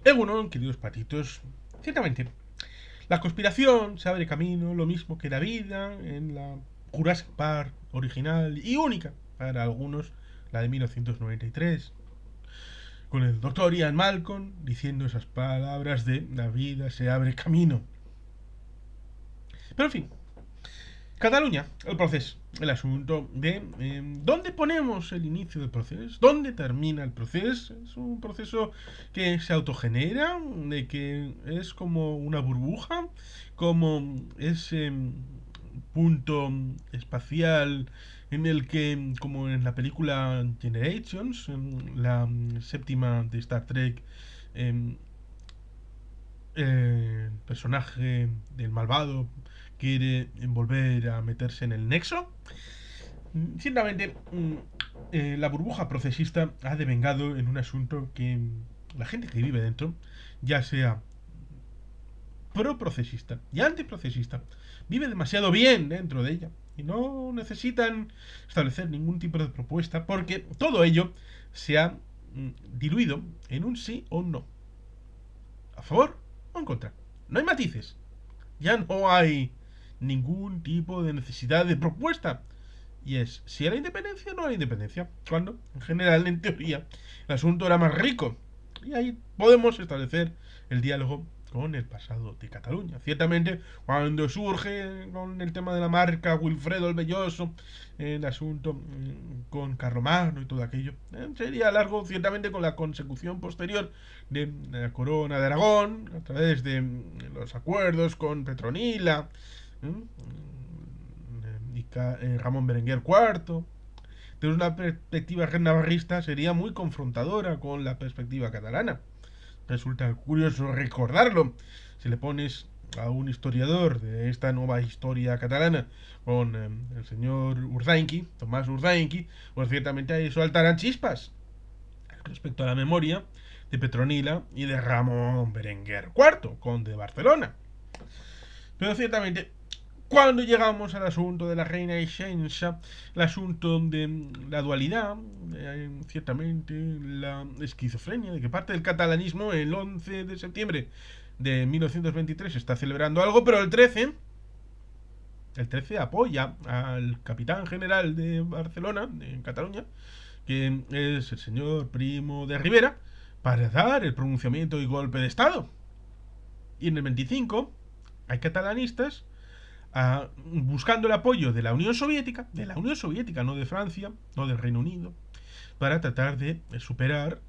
Egunon, queridos patitos. Ciertamente, la conspiración se abre camino, lo mismo que la vida en la Jurassic Park original y única para algunos, la de 1993, con el doctor Ian Malcolm diciendo esas palabras de la vida se abre camino. Pero en fin, Cataluña, el proceso, el asunto de dónde ponemos el inicio del proceso, dónde termina el proceso. Es un proceso que se autogenera, de que es como una burbuja, como ese punto espacial en el que, como en la película Generations, la séptima de Star Trek, em, el personaje del malvado quiere volver a meterse en el nexo. Ciertamente, la burbuja procesista ha devengado en un asunto que la gente que vive dentro, ya sea pro-procesista y antiprocesista, vive demasiado bien dentro de ella y no necesitan establecer ningún tipo de propuesta porque todo ello se ha diluido en un sí o un no. ¿A favor o en contra? No hay matices. Ya no hay ningún tipo de necesidad de propuesta. Y es si a la independencia o no a la independencia. Cuando, en general, en teoría, el asunto era más rico. Y ahí podemos establecer el diálogo con el pasado de Cataluña. Ciertamente, cuando surge con el tema de la marca Wilfredo el Belloso, el asunto con Carlomagno y todo aquello, sería largo, ciertamente, con la consecución posterior de la corona de Aragón, a través de los acuerdos con Petronila, y Ramón Berenguer IV. Desde una perspectiva navarrista sería muy confrontadora con la perspectiva catalana. Resulta curioso recordarlo. Si le pones a un historiador de esta nueva historia catalana con el señor Urdainqui, Tomás Urdainqui, pues ciertamente ahí saltarán chispas respecto a la memoria de Petronila y de Ramón Berenguer IV, conde de Barcelona. Pero ciertamente, cuando llegamos al asunto de la reina Xenxa, el asunto de la dualidad, ciertamente la esquizofrenia, de que parte del catalanismo el 11 de septiembre de 1923 está celebrando algo, pero el 13 apoya al capitán general de Barcelona, de Cataluña, que es el señor Primo de Rivera, para dar el pronunciamiento y golpe de Estado. Y en el 25 hay catalanistas buscando el apoyo de la Unión Soviética, no de Francia, no del Reino Unido, para tratar de superar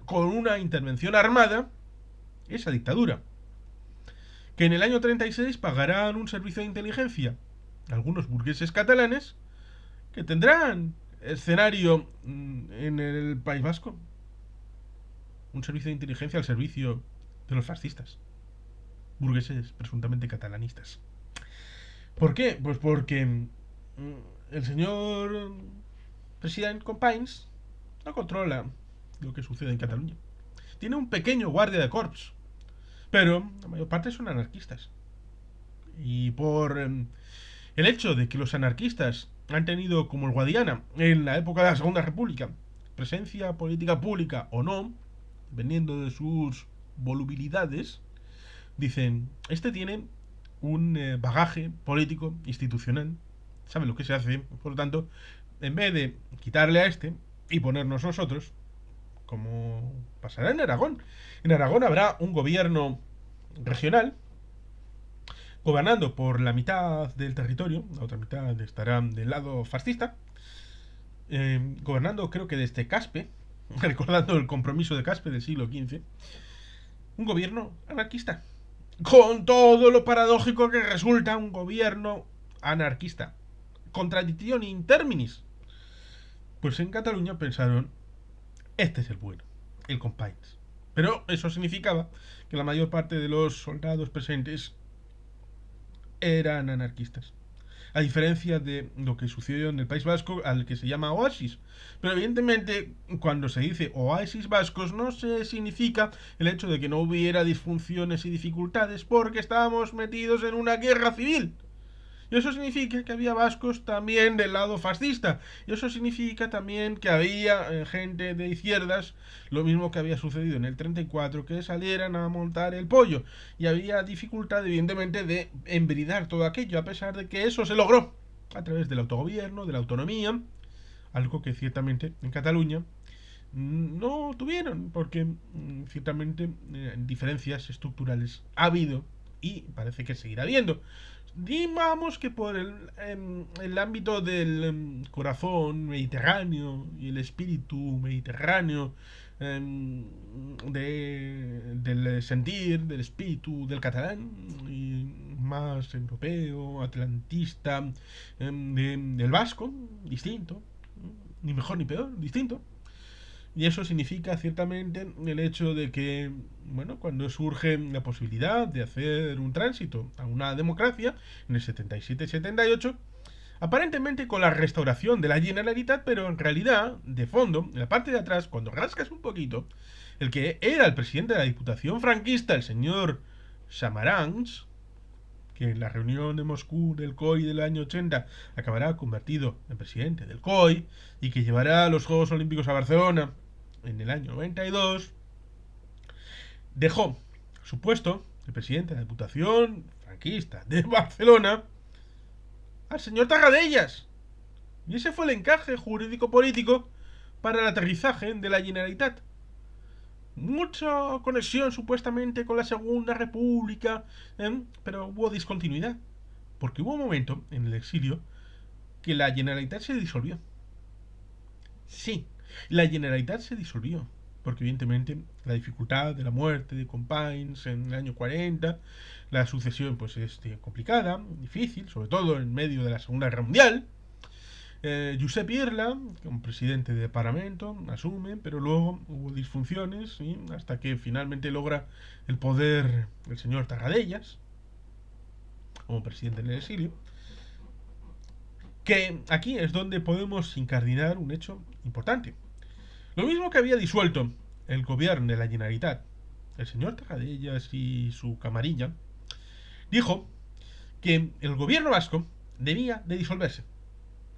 con una intervención armada esa dictadura. Que en el año 36 pagarán un servicio de inteligencia a algunos burgueses catalanes que tendrán escenario en el País Vasco. Un servicio de inteligencia al servicio de los fascistas, burgueses presuntamente catalanistas. ¿Por qué? Pues porque el señor presidente Companys no controla lo que sucede en Cataluña. Tiene un pequeño guardia de corps, pero la mayor parte son anarquistas. Y por el hecho de que los anarquistas han tenido, como el Guadiana, en la época de la Segunda República, presencia política pública o no, dependiendo de sus volubilidades, dicen, este tiene un bagaje político, institucional, sabe lo que se hace, por lo tanto, en vez de quitarle a este y ponernos nosotros, como pasará en Aragón habrá un gobierno regional gobernando por la mitad del territorio, la otra mitad estará del lado fascista, gobernando creo que desde Caspe, recordando el compromiso de Caspe del siglo XV, un gobierno anarquista, con todo lo paradójico que resulta un gobierno anarquista. Contradicción in terminis. Pues en Cataluña pensaron, este es el bueno, el Companys. Pero eso significaba que la mayor parte de los soldados presentes eran anarquistas. A diferencia de lo que sucedió en el País Vasco, al que se llama Oasis. Pero evidentemente, cuando se dice Oasis vascos, no se significa el hecho de que no hubiera disfunciones y dificultades, porque estábamos metidos en una guerra civil. Y eso significa que había vascos también del lado fascista. Y eso significa también que había gente de izquierdas, lo mismo que había sucedido en el 34, que salieran a montar el pollo. Y había dificultad, evidentemente, de embridar todo aquello, a pesar de que eso se logró a través del autogobierno, de la autonomía, algo que ciertamente en Cataluña no tuvieron, porque ciertamente diferencias estructurales ha habido y parece que seguirá habiendo. Digamos que por el ámbito del corazón mediterráneo y el espíritu mediterráneo, del sentir, del espíritu del catalán, y más europeo, atlantista, del vasco, distinto, ni mejor ni peor, distinto. Y eso significa ciertamente el hecho de que, bueno, cuando surge la posibilidad de hacer un tránsito a una democracia, en el 77-78, aparentemente con la restauración de la Generalitat, pero en realidad, de fondo, en la parte de atrás, cuando rascas un poquito, el que era el presidente de la Diputación franquista, el señor Samaranch, que en la reunión de Moscú del COI del año 80 acabará convertido en presidente del COI y que llevará los Juegos Olímpicos a Barcelona en el año 92, dejó su puesto de presidente de la Diputación franquista de Barcelona al señor Tarradellas. Y ese fue el encaje jurídico-político para el aterrizaje de la Generalitat. Mucha conexión supuestamente con la Segunda República, pero hubo discontinuidad. Porque hubo un momento en el exilio que la Generalitat se disolvió. Sí, la Generalitat se disolvió. Porque evidentemente la dificultad de la muerte de Companys en el año 40, la sucesión pues es complicada, difícil, sobre todo en medio de la Segunda Guerra Mundial. Josep Irla, como presidente de Parlamento, asume, pero luego hubo disfunciones, ¿sí? Hasta que finalmente logra el poder el señor Tarradellas, como presidente en el exilio. Que aquí es donde podemos incardinar un hecho importante. Lo mismo que había disuelto el gobierno de la Generalitat, el señor Tarradellas y su camarilla, dijo que el gobierno vasco debía de disolverse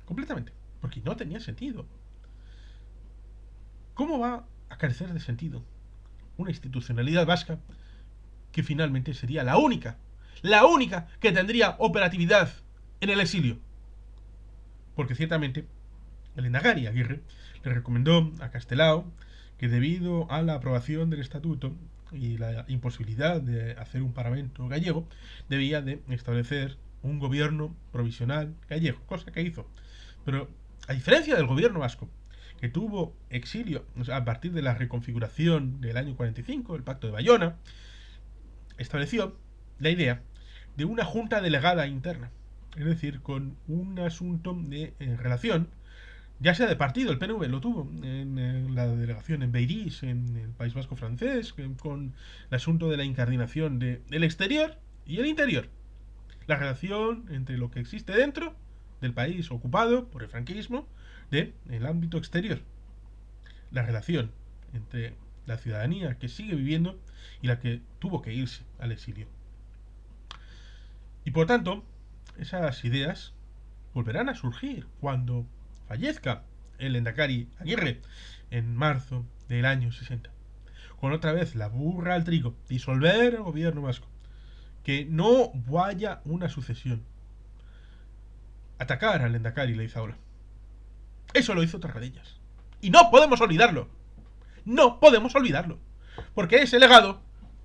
completamente, porque no tenía sentido. ¿Cómo va a carecer de sentido una institucionalidad vasca que finalmente sería la única que tendría operatividad en el exilio? Porque ciertamente el Endacari Aguirre le recomendó a Castelao que debido a la aprobación del estatuto y la imposibilidad de hacer un parlamento gallego, debía de establecer un gobierno provisional gallego, cosa que hizo. Pero a diferencia del gobierno vasco, que tuvo exilio a partir de la reconfiguración del año 45, el Pacto de Bayona, estableció la idea de una junta delegada interna, es decir, con un asunto de relación, ya sea de partido, el PNV lo tuvo en la delegación en Beirís, en el País Vasco francés, con el asunto de la incardinación del exterior y el interior, la relación entre lo que existe dentro del país ocupado por el franquismo del ámbito exterior, la relación entre la ciudadanía que sigue viviendo y la que tuvo que irse al exilio. Y por tanto, esas ideas volverán a surgir cuando fallezca el Endacari Aguirre en marzo del año 60. Con otra vez la burra al trigo, disolver el gobierno vasco, que no vaya una sucesión, atacar al Endacari Leizaola. Eso lo hizo Tarradellas. Y no podemos olvidarlo. No podemos olvidarlo. Porque ese legado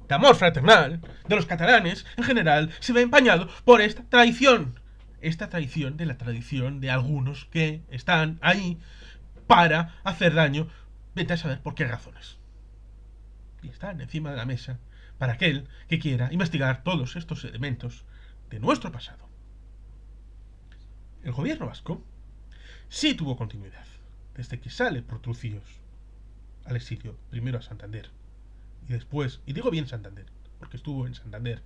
de amor fraternal de los catalanes en general se ve empañado por esta traición. Esta traición de la tradición de algunos que están ahí para hacer daño, vete a saber por qué razones. Y están encima de la mesa para aquel que quiera investigar todos estos elementos de nuestro pasado. El gobierno vasco sí tuvo continuidad, desde que sale por Trucíos al exilio, primero a Santander, y después, y digo bien Santander, porque estuvo en Santander.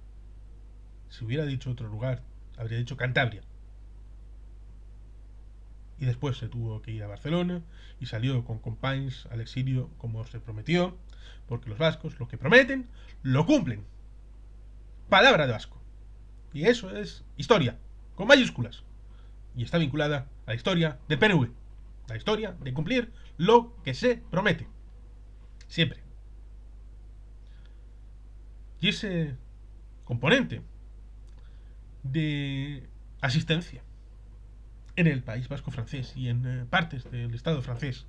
Si hubiera dicho otro lugar, habría dicho Cantabria. Y después se tuvo que ir a Barcelona y salió con Companys al exilio como se prometió, porque los vascos lo que prometen, lo cumplen. Palabra de vasco. Y eso es historia. con mayúsculas. Y está vinculada a la historia del PNV. La historia de cumplir lo que se promete. Siempre. Y ese componente de asistencia en el País Vasco francés y en partes del Estado francés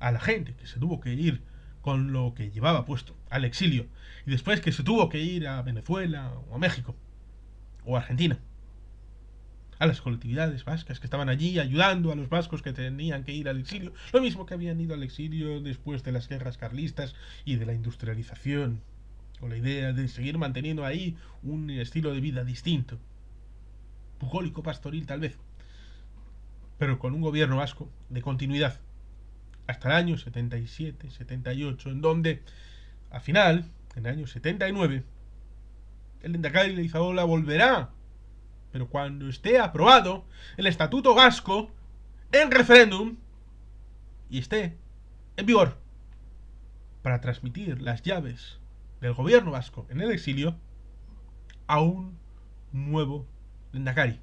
a la gente que se tuvo que ir con lo que llevaba puesto al exilio y después que se tuvo que ir a Venezuela o a México o a Argentina, a las colectividades vascas que estaban allí ayudando a los vascos que tenían que ir al exilio, lo mismo que habían ido al exilio después de las guerras carlistas y de la industrialización, con la idea de seguir manteniendo ahí un estilo de vida distinto, bucólico, pastoril tal vez, pero con un gobierno vasco de continuidad hasta el año 77, 78, en donde al final, en el año 79, el Lehendakari Leizaola volverá, pero cuando esté aprobado el Estatuto Vasco en referéndum y esté en vigor, para transmitir las llaves del gobierno vasco en el exilio a un nuevo Lehendakari,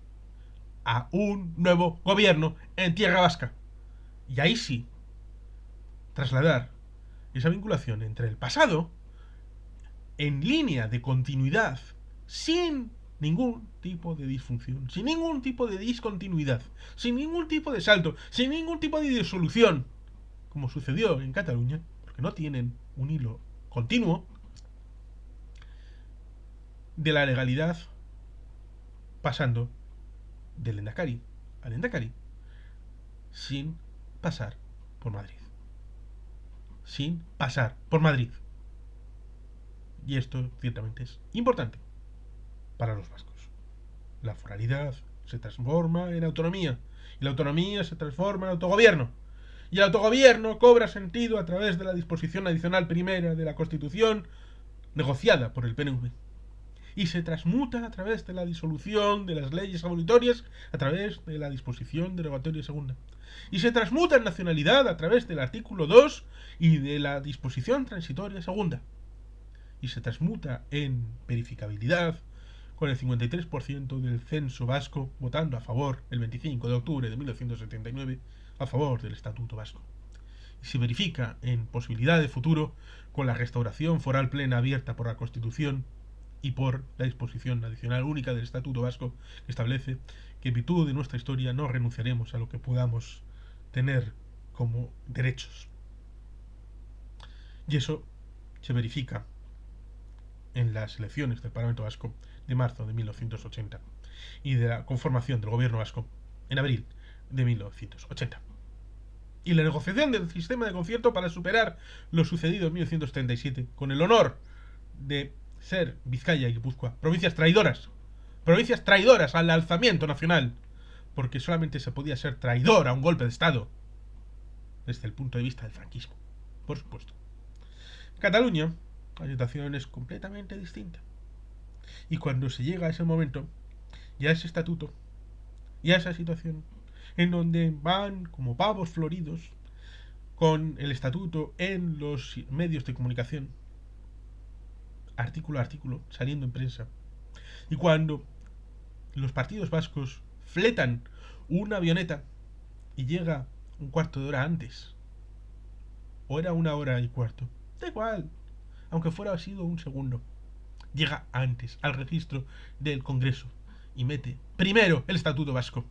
a un nuevo gobierno en tierra vasca. Y ahí sí, trasladar esa vinculación entre el pasado en línea de continuidad, sin ningún tipo de disfunción, sin ningún tipo de discontinuidad, sin ningún tipo de salto, sin ningún tipo de disolución, como sucedió en Cataluña, porque no tienen un hilo continuo de la legalidad, pasando del Lehendakari al Lehendakari, sin pasar por Madrid. Sin pasar por Madrid. Y esto ciertamente es importante para los vascos. La foralidad se transforma en autonomía, y la autonomía se transforma en autogobierno. Y el autogobierno cobra sentido a través de la disposición adicional primera de la Constitución negociada por el PNV. Y se transmuta a través de la disolución de las leyes abolitorias a través de la disposición derogatoria segunda. Y se transmuta en nacionalidad a través del artículo 2 y de la disposición transitoria segunda. Y se transmuta en verificabilidad con el 53% del censo vasco votando a favor el 25 de octubre de 1979 a favor del Estatuto Vasco. Y se verifica en posibilidad de futuro con la restauración foral plena abierta por la Constitución y por la disposición adicional única del Estatuto Vasco, que establece que en virtud de nuestra historia no renunciaremos a lo que podamos tener como derechos. Y eso se verifica en las elecciones del Parlamento Vasco de marzo de 1980 y de la conformación del gobierno vasco en abril de 1980. Y la negociación del sistema de concierto para superar lo sucedido en 1937 con el honor de ser Vizcaya y Guipúzcoa provincias traidoras al alzamiento nacional, porque solamente se podía ser traidor a un golpe de Estado desde el punto de vista del franquismo, por supuesto. En Cataluña la situación es completamente distinta, y cuando se llega a ese momento y a ese estatuto y a esa situación en donde van como pavos floridos con el estatuto en los medios de comunicación, artículo a artículo, saliendo en prensa, y cuando los partidos vascos fletan una avioneta y llega un cuarto de hora antes, o era una hora y cuarto, da igual, aunque fuera sido un segundo, llega antes al registro del Congreso y mete primero el Estatuto Vasco.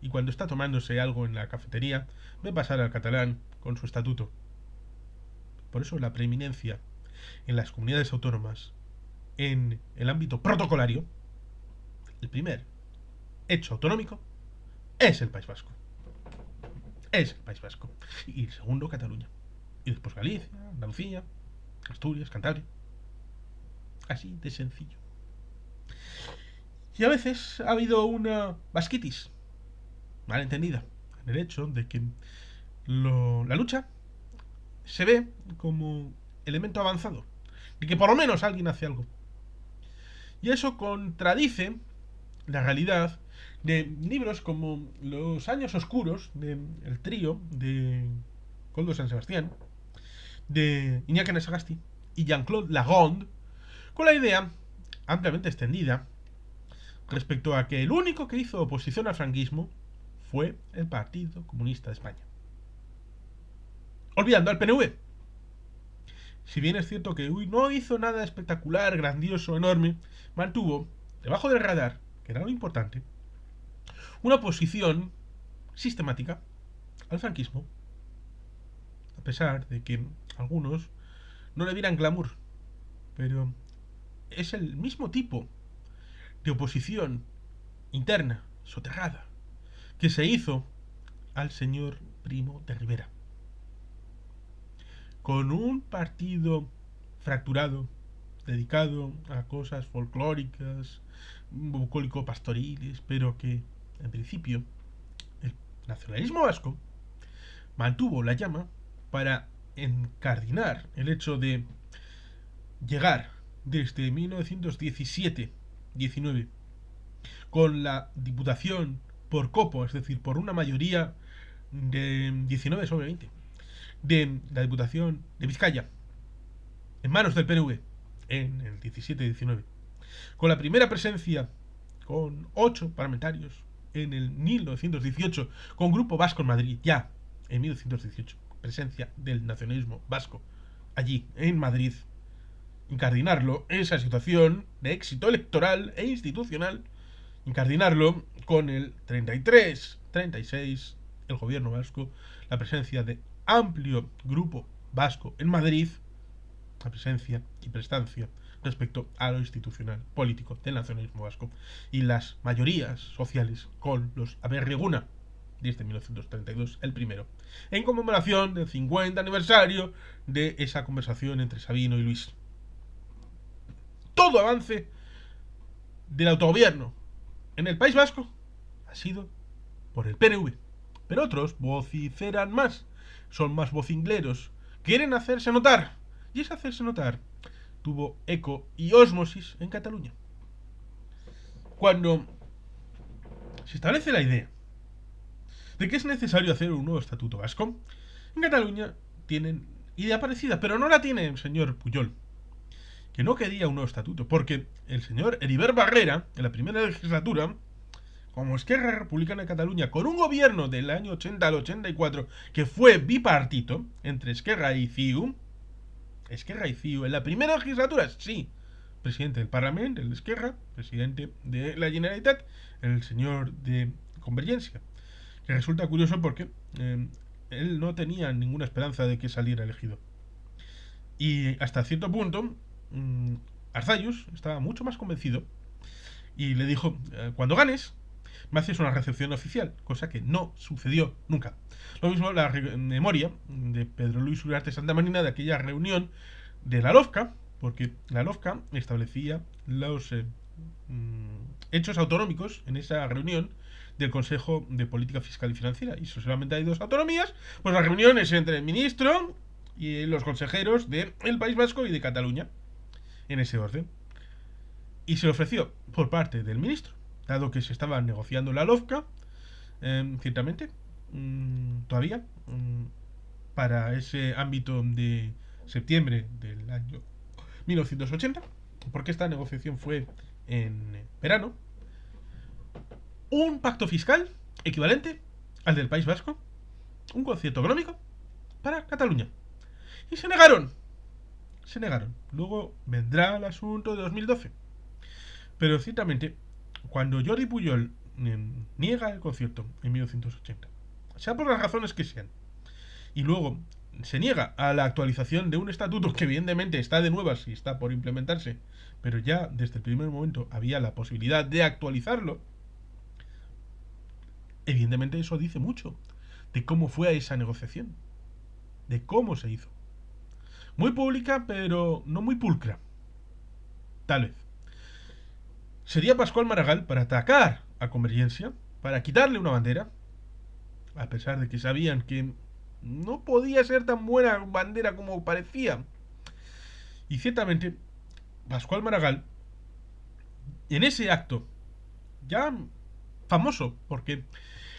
Y cuando está tomándose algo en la cafetería, ve pasar al catalán con su estatuto. Por eso la preeminencia en las comunidades autónomas, en el ámbito protocolario, el primer hecho autonómico es el País Vasco. Es el País Vasco. Y el segundo, Cataluña. Y después Galicia, Andalucía, Asturias, Cantabria. Así de sencillo. Y a veces ha habido una vasquitis mal entendida en el hecho de que la lucha se ve como elemento avanzado, de que por lo menos alguien hace algo. Y eso contradice la realidad de libros como Los años oscuros del trío de Koldo San Sebastián, de Iñaki Anasagasti y Jean-Claude Lagonde, con la idea ampliamente extendida respecto a que el único que hizo oposición al franquismo fue el Partido Comunista de España. Olvidando al PNV. Si bien es cierto que no hizo nada espectacular, grandioso, enorme, mantuvo, debajo del radar, que era lo importante, una oposición sistemática al franquismo, a pesar de que algunos no le dieran glamour, pero es el mismo tipo de oposición interna, soterrada, que se hizo al señor Primo de Rivera. Con un partido fracturado, dedicado a cosas folclóricas, bucólico-pastoriles, pero que, en principio, el nacionalismo vasco mantuvo la llama para encardinar el hecho de llegar desde 1917-19 con la diputación por copo, es decir, por una mayoría de 19 sobre 20 de la Diputación de Vizcaya en manos del PNV en el 17-19, con la primera presencia con 8 parlamentarios en el 1918, con Grupo Vasco en Madrid, ya en 1918, presencia del nacionalismo vasco allí en Madrid, incardinarlo, esa situación de éxito electoral e institucional, incardinarlo con el 33-36, el gobierno vasco, la presencia de amplio grupo vasco en Madrid, la presencia y prestancia respecto a lo institucional político del nacionalismo vasco y las mayorías sociales con los Aberreguna desde 1932, el primero, en conmemoración del 50 aniversario de esa conversación entre Sabino y Luis. Todo avance del autogobierno en el País Vasco ha sido por el PNV, pero otros vociferan más, son más vocingleros, quieren hacerse notar, y ese hacerse notar tuvo eco y ósmosis en Cataluña. Cuando se establece la idea de que es necesario hacer un nuevo estatuto vasco, en Cataluña tienen idea parecida, pero no la tiene el señor Pujol, que no quería un nuevo estatuto, porque el señor Heribert Barrera, en la primera legislatura, como Esquerra Republicana de Cataluña, con un gobierno del año 80 al 84 que fue bipartito entre Esquerra y CiU, en la primera legislatura, sí, presidente del Parlamento, el de Esquerra, presidente de la Generalitat, el señor de Convergencia, que resulta curioso porque él no tenía ninguna esperanza de que saliera elegido. Y hasta cierto punto, Arzallus estaba mucho más convencido y le dijo, cuando ganes, me haces una recepción oficial, cosa que no sucedió nunca. Lo mismo la memoria de Pedro Luis Uriarte Santamarina de aquella reunión de la LOFCA, porque la LOFCA establecía los hechos autonómicos en esa reunión del Consejo de Política Fiscal y Financiera. Y si solamente hay 2 autonomías, pues las reuniones entre el ministro y los consejeros del País Vasco y de Cataluña, en ese orden. Y se le ofreció por parte del ministro, dado que se estaba negociando la LOFCA, ciertamente, todavía, para ese ámbito de septiembre del año 1980, porque esta negociación fue en verano, un pacto fiscal equivalente al del País Vasco, un concierto económico para Cataluña. Y se negaron. Luego vendrá el asunto de 2012. Pero ciertamente, cuando Jordi Pujol niega el concierto en 1980, sea por las razones que sean, y luego se niega a la actualización de un estatuto que evidentemente está de nuevas y está por implementarse, pero ya desde el primer momento había la posibilidad de actualizarlo, evidentemente eso dice mucho de cómo fue esa negociación, de cómo se hizo. Muy pública, pero no muy pulcra. Tal vez. Sería Pascual Maragall para atacar a Convergencia, para quitarle una bandera, a pesar de que sabían que no podía ser tan buena bandera como parecía. Y ciertamente, Pascual Maragall, en ese acto, ya famoso, porque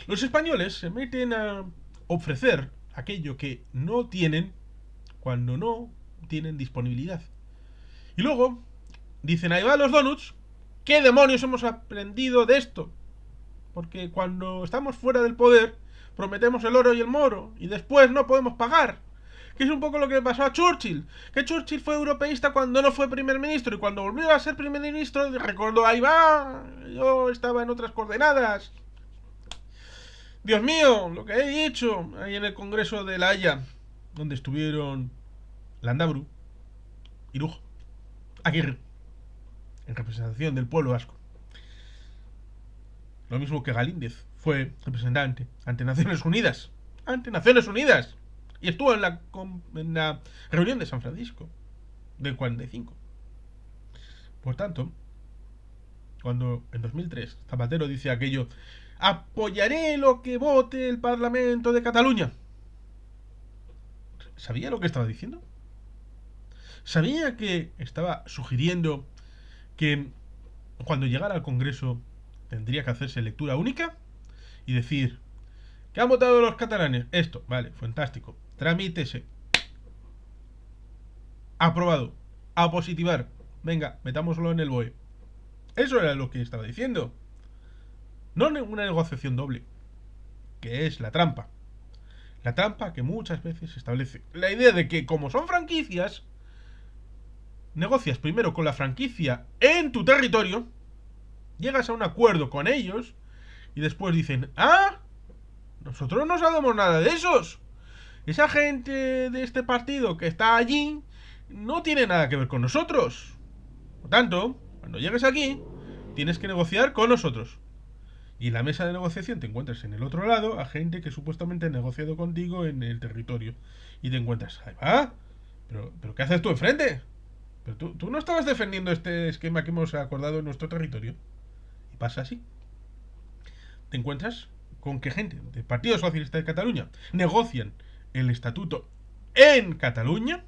los españoles se meten a ofrecer aquello que no tienen cuando no tienen disponibilidad. Y luego dicen, ahí van los donuts, ¿Qué demonios hemos aprendido de esto? Porque cuando estamos fuera del poder, prometemos el oro y el moro, y después no podemos pagar. Que es un poco lo que le pasó a Churchill. Que Churchill fue europeísta cuando no fue primer ministro, y cuando volvió a ser primer ministro, recordó, ahí va, yo estaba en otras coordenadas. Dios mío, lo que he dicho ahí en el Congreso de La Haya, donde estuvieron Landaburu, Irujo, Aguirre, en representación del pueblo vasco. Lo mismo que Galíndez fue representante ante Naciones Unidas. Ante Naciones Unidas. Y estuvo en la reunión de San Francisco del 45. Por tanto, cuando en 2003 Zapatero dice aquello, apoyaré lo que vote el Parlamento de Cataluña, ¿sabía lo que estaba diciendo? ¿Sabía que estaba sugiriendo que cuando llegara al Congreso tendría que hacerse lectura única y decir, ¿qué han votado los catalanes? Esto, vale, fantástico, tramítese, aprobado, a positivar, venga, metámoslo en el BOE? Eso era lo que estaba diciendo. No una negociación doble, que es la trampa. La trampa que muchas veces se establece. La idea de que como son franquicias, negocias primero con la franquicia en tu territorio, llegas a un acuerdo con ellos y después dicen, ah, nosotros no sabemos nada de esos. Esa gente de este partido que está allí no tiene nada que ver con nosotros. Por tanto, cuando llegues aquí, tienes que negociar con nosotros. Y en la mesa de negociación te encuentras en el otro lado a gente que supuestamente ha negociado contigo en el territorio. Y te encuentras, ahí va, pero ¿qué haces tú enfrente? Pero tú no estabas defendiendo este esquema que hemos acordado en nuestro territorio. Y pasa así. Te encuentras con que gente del Partido Socialista de Cataluña negocian el estatuto en Cataluña,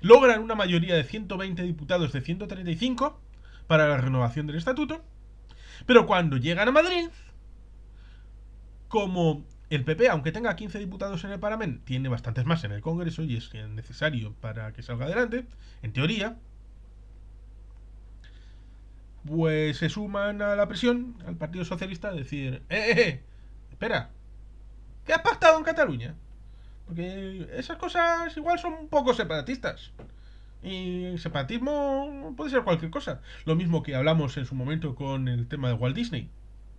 logran una mayoría de 120 diputados de 135 para la renovación del estatuto, pero cuando llegan a Madrid, como el PP, aunque tenga 15 diputados en el Parlamento, tiene bastantes más en el Congreso y es necesario para que salga adelante, en teoría, pues se suman a la presión al Partido Socialista a decir, espera, ¿qué has pactado en Cataluña? Porque esas cosas igual son un poco separatistas. Y separatismo puede ser cualquier cosa. Lo mismo que hablamos en su momento con el tema de Walt Disney.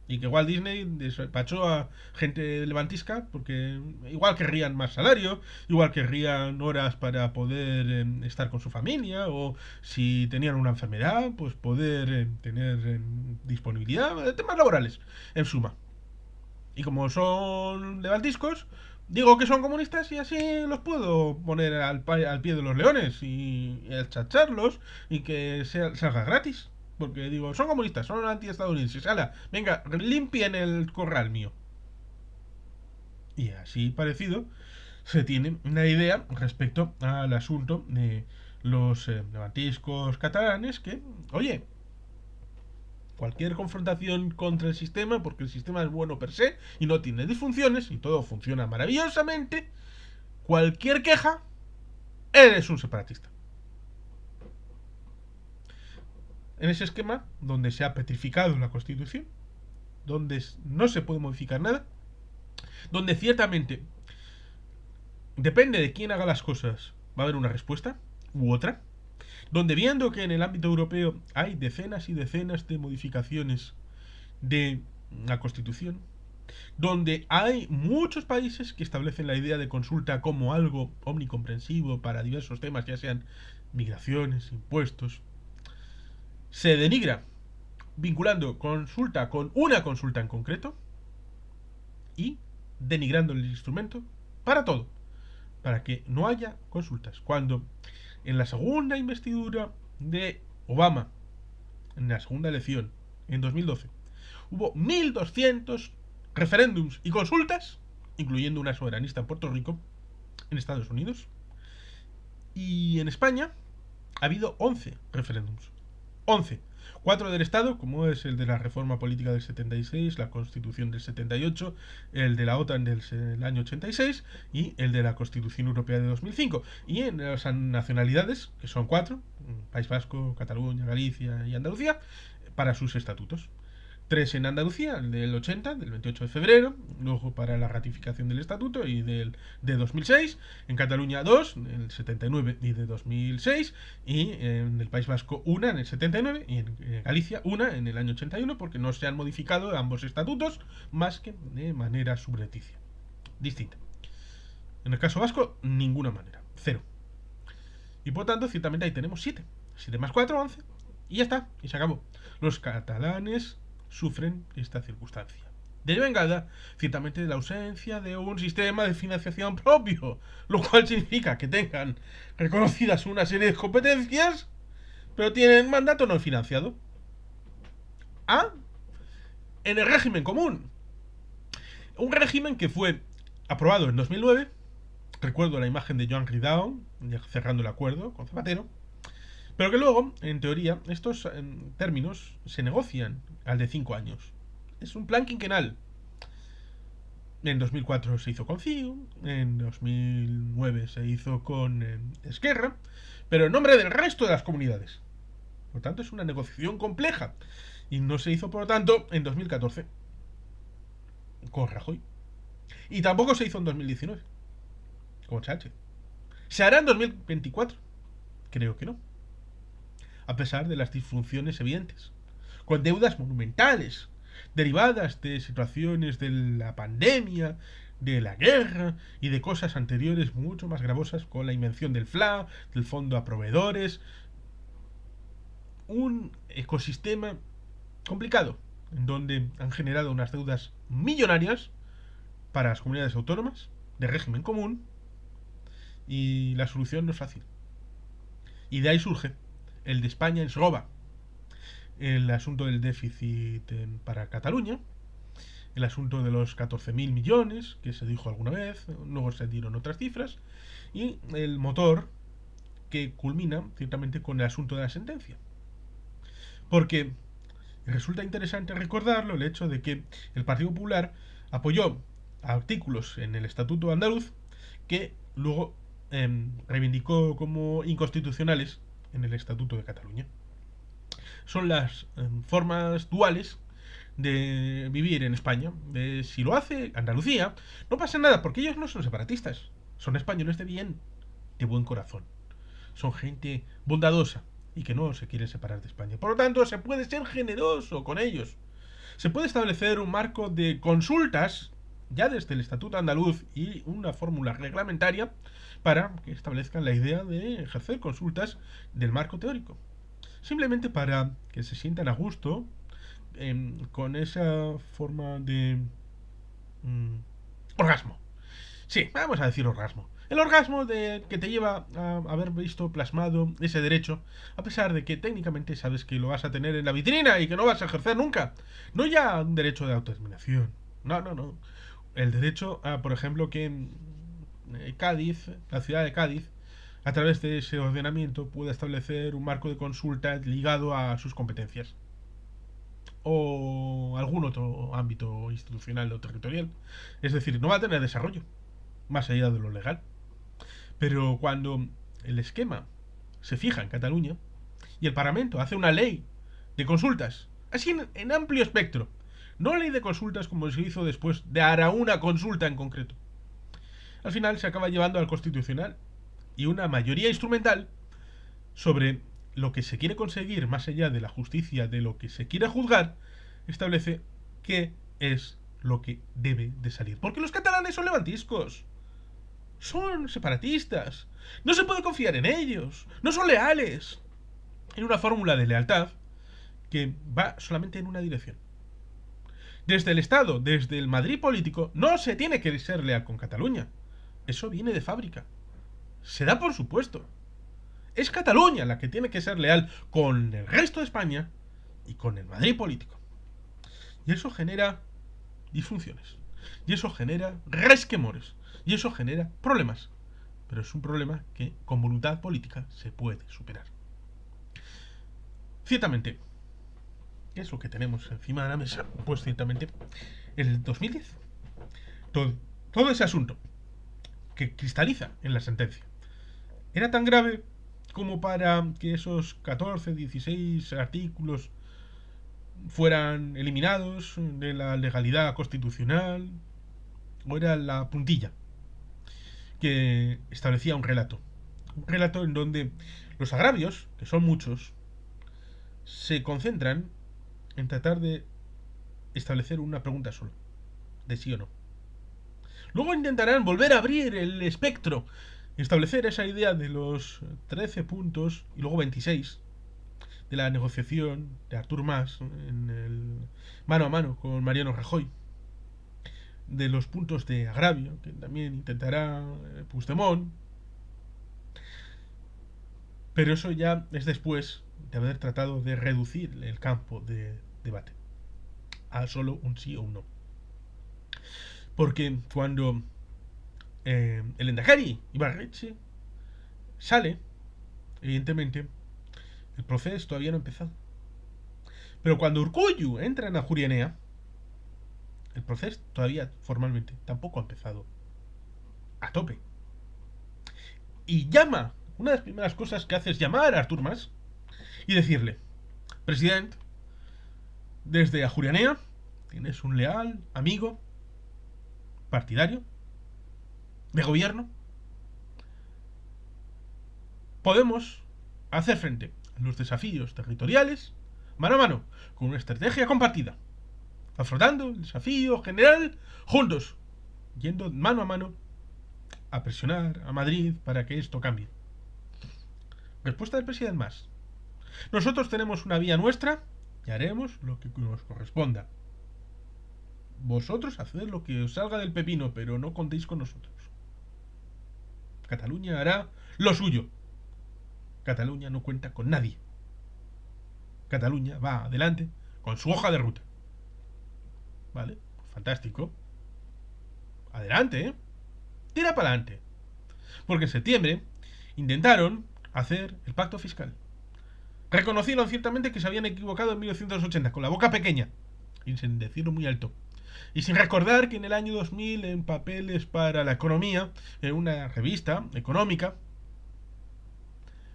Y que Walt Disney despachó a gente levantisca porque igual querrían más salario, igual querrían horas para poder estar con su familia, o si tenían una enfermedad, pues poder tener disponibilidad, temas laborales, en suma. Y como son levantiscos, digo que son comunistas y así los puedo poner al pie de los leones y chacharlos y que salga gratis. Porque digo, son comunistas, son antiestadounidenses. ¡Hala! Venga, limpien el corral mío. Y así parecido se tiene una idea respecto al asunto de los levantiscos catalanes que, oye, cualquier confrontación contra el sistema, porque el sistema es bueno per se y no tiene disfunciones y todo funciona maravillosamente, cualquier queja, eres un separatista. En ese esquema, donde se ha petrificado la Constitución, donde no se puede modificar nada, donde ciertamente depende de quién haga las cosas, va a haber una respuesta u otra, donde viendo que en el ámbito europeo hay decenas y decenas de modificaciones de la Constitución, donde hay muchos países que establecen la idea de consulta como algo omnicomprensivo para diversos temas, ya sean migraciones, impuestos, se denigra vinculando consulta con una consulta en concreto y denigrando el instrumento para todo, para que no haya consultas. Cuando en la segunda investidura de Obama, en la segunda elección, en 2012, hubo 1.200 referéndums y consultas, incluyendo una soberanista en Puerto Rico, en Estados Unidos, y en España ha habido 11 referéndums. 11. 4 del Estado, como es el de la reforma política del 76, la Constitución del 78, el de la OTAN del año 86 y el de la Constitución Europea de 2005. Y en las nacionalidades, que son 4, País Vasco, Cataluña, Galicia y Andalucía, para sus estatutos. 3 en Andalucía, el del 80, del 28 de febrero, luego para la ratificación del estatuto y de 2006, en Cataluña 2, en el 79 y de 2006, y en el País Vasco 1 en el 79 y en Galicia 1 en el año 81, porque no se han modificado ambos estatutos más que de manera subrepticia, distinta. En el caso vasco, ninguna manera, 0. Y por tanto, ciertamente ahí tenemos 7. 7 más 4, 11. Y ya está, y se acabó. Los catalanes sufren esta circunstancia. Derivada, ciertamente, de la ausencia de un sistema de financiación propio, lo cual significa que tengan reconocidas una serie de competencias, pero tienen mandato no financiado. Ah, en el régimen común. Un régimen que fue aprobado en 2009. Recuerdo la imagen de Joan Ridao cerrando el acuerdo con Zapatero. Pero que luego, en teoría, estos términos se negocian al de 5 años. Es un plan quinquenal. En 2004 se hizo con CIU, en 2009 se hizo con Esquerra, pero en nombre del resto de las comunidades. Por tanto, es una negociación compleja. Y no se hizo, por lo tanto, en 2014 con Rajoy. Y tampoco se hizo en 2019 con Sánchez. ¿Se hará en 2024? Creo que no. A pesar de las disfunciones evidentes, con deudas monumentales, derivadas de situaciones de la pandemia, de la guerra y de cosas anteriores mucho más gravosas, con la invención del FLA, del fondo a proveedores. Un ecosistema complicado, en donde han generado unas deudas millonarias para las comunidades autónomas, de régimen común, y la solución no es fácil. Y de ahí surge el de España en Sloba, el asunto del déficit para Cataluña, el asunto de los 14.000 millones, que se dijo alguna vez, luego se dieron otras cifras, y el motor que culmina ciertamente con el asunto de la sentencia. Porque resulta interesante recordarlo, el hecho de que el Partido Popular apoyó artículos en el Estatuto Andaluz que luego reivindicó como inconstitucionales en el Estatuto de Cataluña. Son las formas duales de vivir en España. Si lo hace Andalucía, no pasa nada, porque ellos no son separatistas. Son españoles de bien, de buen corazón. Son gente bondadosa y que no se quiere separar de España. Por lo tanto, se puede ser generoso con ellos. Se puede establecer un marco de consultas, ya desde el Estatuto Andaluz, y una fórmula reglamentaria para que establezcan la idea de ejercer consultas del marco teórico. Simplemente para que se sientan a gusto con esa forma de orgasmo. Sí, vamos a decir orgasmo. El orgasmo que te lleva a haber visto plasmado ese derecho, a pesar de que técnicamente sabes que lo vas a tener en la vitrina y que no vas a ejercer nunca. No ya un derecho de autodeterminación. No. El derecho a, por ejemplo, que en Cádiz, la ciudad de Cádiz, a través de ese ordenamiento pueda establecer un marco de consulta ligado a sus competencias. O algún otro ámbito institucional o territorial. Es decir, no va a tener desarrollo, más allá de lo legal. Pero cuando el esquema se fija en Cataluña y el Parlamento hace una ley de consultas, así en amplio espectro, no ley de consultas como se hizo después de a una consulta en concreto, al final se acaba llevando al Constitucional y una mayoría instrumental sobre lo que se quiere conseguir más allá de la justicia, de lo que se quiere juzgar, establece qué es lo que debe de salir. Porque los catalanes son levantiscos, son separatistas, no se puede confiar en ellos, no son leales. Hay una fórmula de lealtad que va solamente en una dirección. Desde el Estado, desde el Madrid político, no se tiene que ser leal con Cataluña. Eso viene de fábrica. Se da por supuesto. Es Cataluña la que tiene que ser leal con el resto de España y con el Madrid político. Y eso genera disfunciones. Y eso genera resquemores. Y eso genera problemas. Pero es un problema que con voluntad política se puede superar. Ciertamente, ¿qué es lo que tenemos encima de la mesa? Pues ciertamente, el 2010. Todo ese asunto que cristaliza en la sentencia era tan grave como para que esos 14, 16 artículos fueran eliminados de la legalidad constitucional, o era la puntilla que establecía un relato en donde los agravios, que son muchos, se concentran en tratar de establecer una pregunta solo, de sí o no. Luego intentarán volver a abrir el espectro, establecer esa idea de los 13 puntos y luego 26 de la negociación de Artur Mas en el mano a mano con Mariano Rajoy, de los puntos de agravio que también intentará Puigdemont, pero eso ya es después de haber tratado de reducir el campo de debate a solo un sí o un no. Porque cuando el Lehendakari Ibarretxe sale, evidentemente, el proceso todavía no ha empezado. Pero cuando Urkullu entra en Ajuria el proceso todavía formalmente tampoco ha empezado a tope. Y llama, una de las primeras cosas que hace es llamar a Artur Mas y decirle: presidente, desde Ajuria tienes un leal amigo partidario de gobierno. Podemos hacer frente a los desafíos territoriales mano a mano, con una estrategia compartida, afrontando el desafío general juntos, yendo mano a mano a presionar a Madrid para que esto cambie. Respuesta del presidente Mas: nosotros tenemos una vía nuestra y haremos lo que nos corresponda. Vosotros haced lo que os salga del pepino, pero no contéis con nosotros. Cataluña hará lo suyo. Cataluña no cuenta con nadie. Cataluña va adelante con su hoja de ruta. ¿Vale? Fantástico. Adelante, ¿eh? Tira para adelante. Porque en septiembre intentaron hacer el pacto fiscal. Reconocieron ciertamente que se habían equivocado en 1980, con la boca pequeña, y sin decirlo muy alto. Y sin recordar que en el año 2000, en Papeles para la Economía, en una revista económica,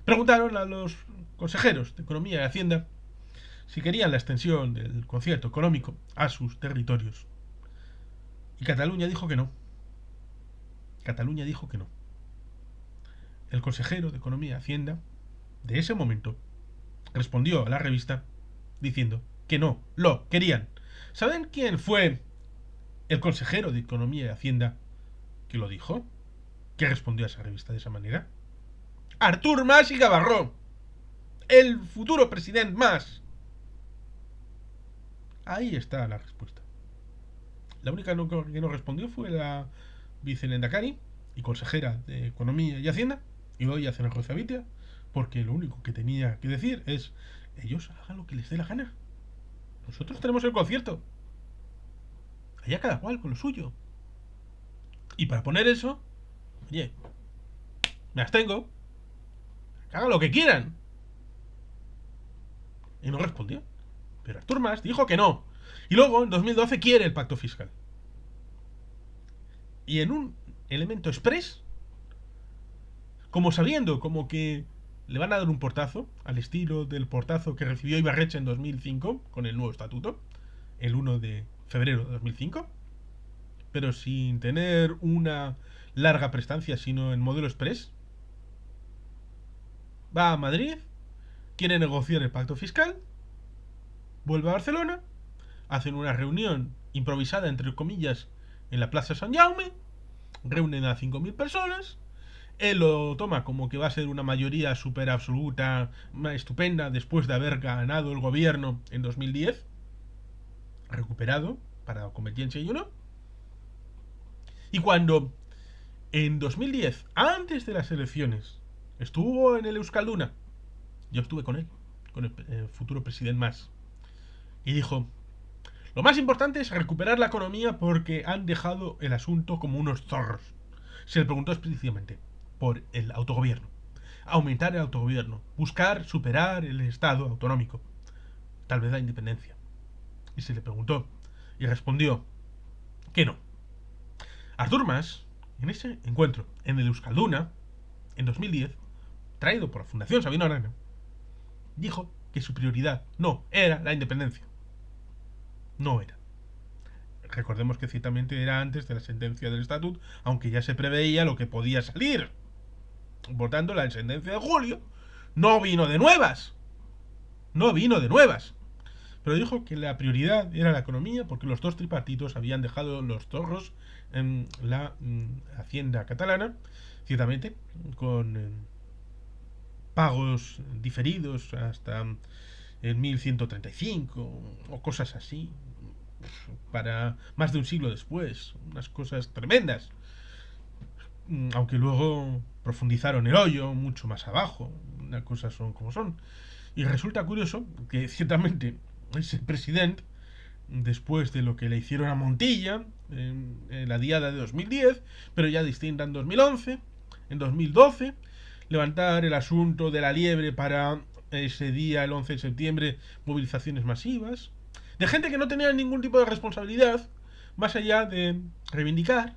preguntaron a los consejeros de Economía y Hacienda si querían la extensión del concierto económico a sus territorios. Y Cataluña dijo que no. Cataluña dijo que no. El consejero de Economía y Hacienda de ese momento respondió a la revista diciendo que no lo querían. ¿Saben quién fue el consejero de Economía y Hacienda que lo dijo? ¿Que respondió a esa revista de esa manera? Artur Mas y Gavarró, el futuro presidente Mas. Ahí está la respuesta. La única que no respondió fue la vicelendakari y consejera de Economía y Hacienda, y hoy hacen el juez Abitia, porque lo único que tenía que decir es: ellos hagan lo que les dé la gana. Nosotros tenemos el concierto. Allá cada cual con lo suyo. Y para poner eso, oye, me abstengo. Que hagan lo que quieran. Y no respondió. Pero Artur Mas dijo que no. Y luego, en 2012, quiere el pacto fiscal. Y en un elemento express, como sabiendo como que le van a dar un portazo, al estilo del portazo que recibió Ibarretxe en 2005 con el nuevo estatuto, el 1 de febrero de 2005, pero sin tener una larga prestancia, sino en modelo express. Va a Madrid, quiere negociar el pacto fiscal, vuelve a Barcelona, hacen una reunión improvisada, entre comillas, en la Plaza San Jaume, reúnen a 5.000 personas, él lo toma como que va a ser una mayoría súper absoluta, estupenda, después de haber ganado el gobierno en 2010, recuperado para Convergencia y Unió. Y cuando en 2010, antes de las elecciones, estuvo en el Euskalduna, yo estuve con él, con el futuro presidente Mas, y dijo: lo más importante es recuperar la economía porque han dejado el asunto como unos zorros. Se le preguntó específicamente por el autogobierno. aumentar el autogobierno, buscar superar el Estado autonómico, tal vez la independencia. Y se le preguntó, y respondió que no. Artur Mas, en ese encuentro en el Euskalduna, en 2010, traído por la Fundación Sabino Arana, dijo que su prioridad no era la independencia. No era. Recordemos que ciertamente era antes de la sentencia del estatut, aunque ya se preveía lo que podía salir. Por tanto, la sentencia de julio no vino de nuevas. No vino de nuevas. Pero dijo que la prioridad era la economía porque los dos tripartitos habían dejado los zorros en la hacienda catalana, ciertamente, con pagos diferidos hasta el 1135 o cosas así, para más de un siglo después, unas cosas tremendas. Aunque luego profundizaron el hoyo mucho más abajo, las cosas son como son. Y resulta curioso que ciertamente ese presidente, después de lo que le hicieron a Montilla en la diada de 2010, pero ya distinta en 2011, en 2012, levantar el asunto de la liebre para ese día, el 11 de septiembre, movilizaciones masivas, de gente que no tenía ningún tipo de responsabilidad, más allá de reivindicar,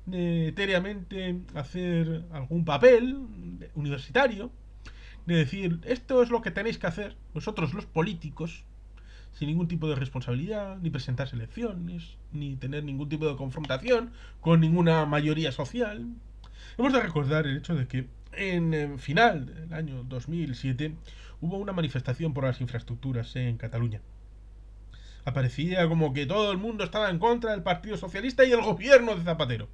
de etéreamente hacer algún papel universitario, de decir, esto es lo que tenéis que hacer, vosotros los políticos, sin ningún tipo de responsabilidad, ni presentarse elecciones, ni tener ningún tipo de confrontación con ninguna mayoría social. Hemos de recordar el hecho de que en el final del año 2007 hubo una manifestación por las infraestructuras en Cataluña. Aparecía como que todo el mundo estaba en contra del Partido Socialista y el gobierno de Zapatero.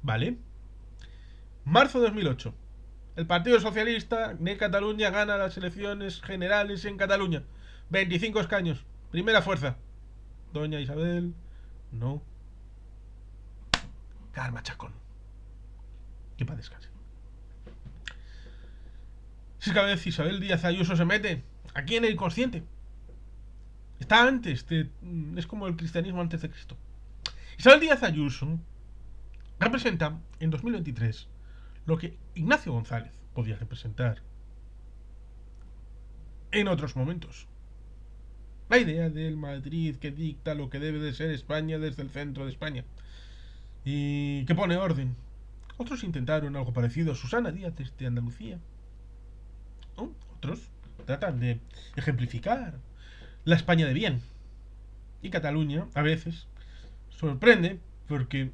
¿Vale? Marzo de 2008. El Partido Socialista de Cataluña gana las elecciones generales en Cataluña. 25 escaños. Primera fuerza. Doña Isabel. No. Karma Chacón. Que para descanse. Si cada vez Isabel Díaz Ayuso se mete aquí en el inconsciente. Está antes. Es como el cristianismo antes de Cristo. Isabel Díaz Ayuso representa en 2023 lo que Ignacio González podía representar en otros momentos. La idea del Madrid que dicta lo que debe de ser España desde el centro de España y que pone orden. Otros intentaron algo parecido. Susana Díaz desde Andalucía. Otros tratan de ejemplificar la España de bien. Y Cataluña, a veces, sorprende porque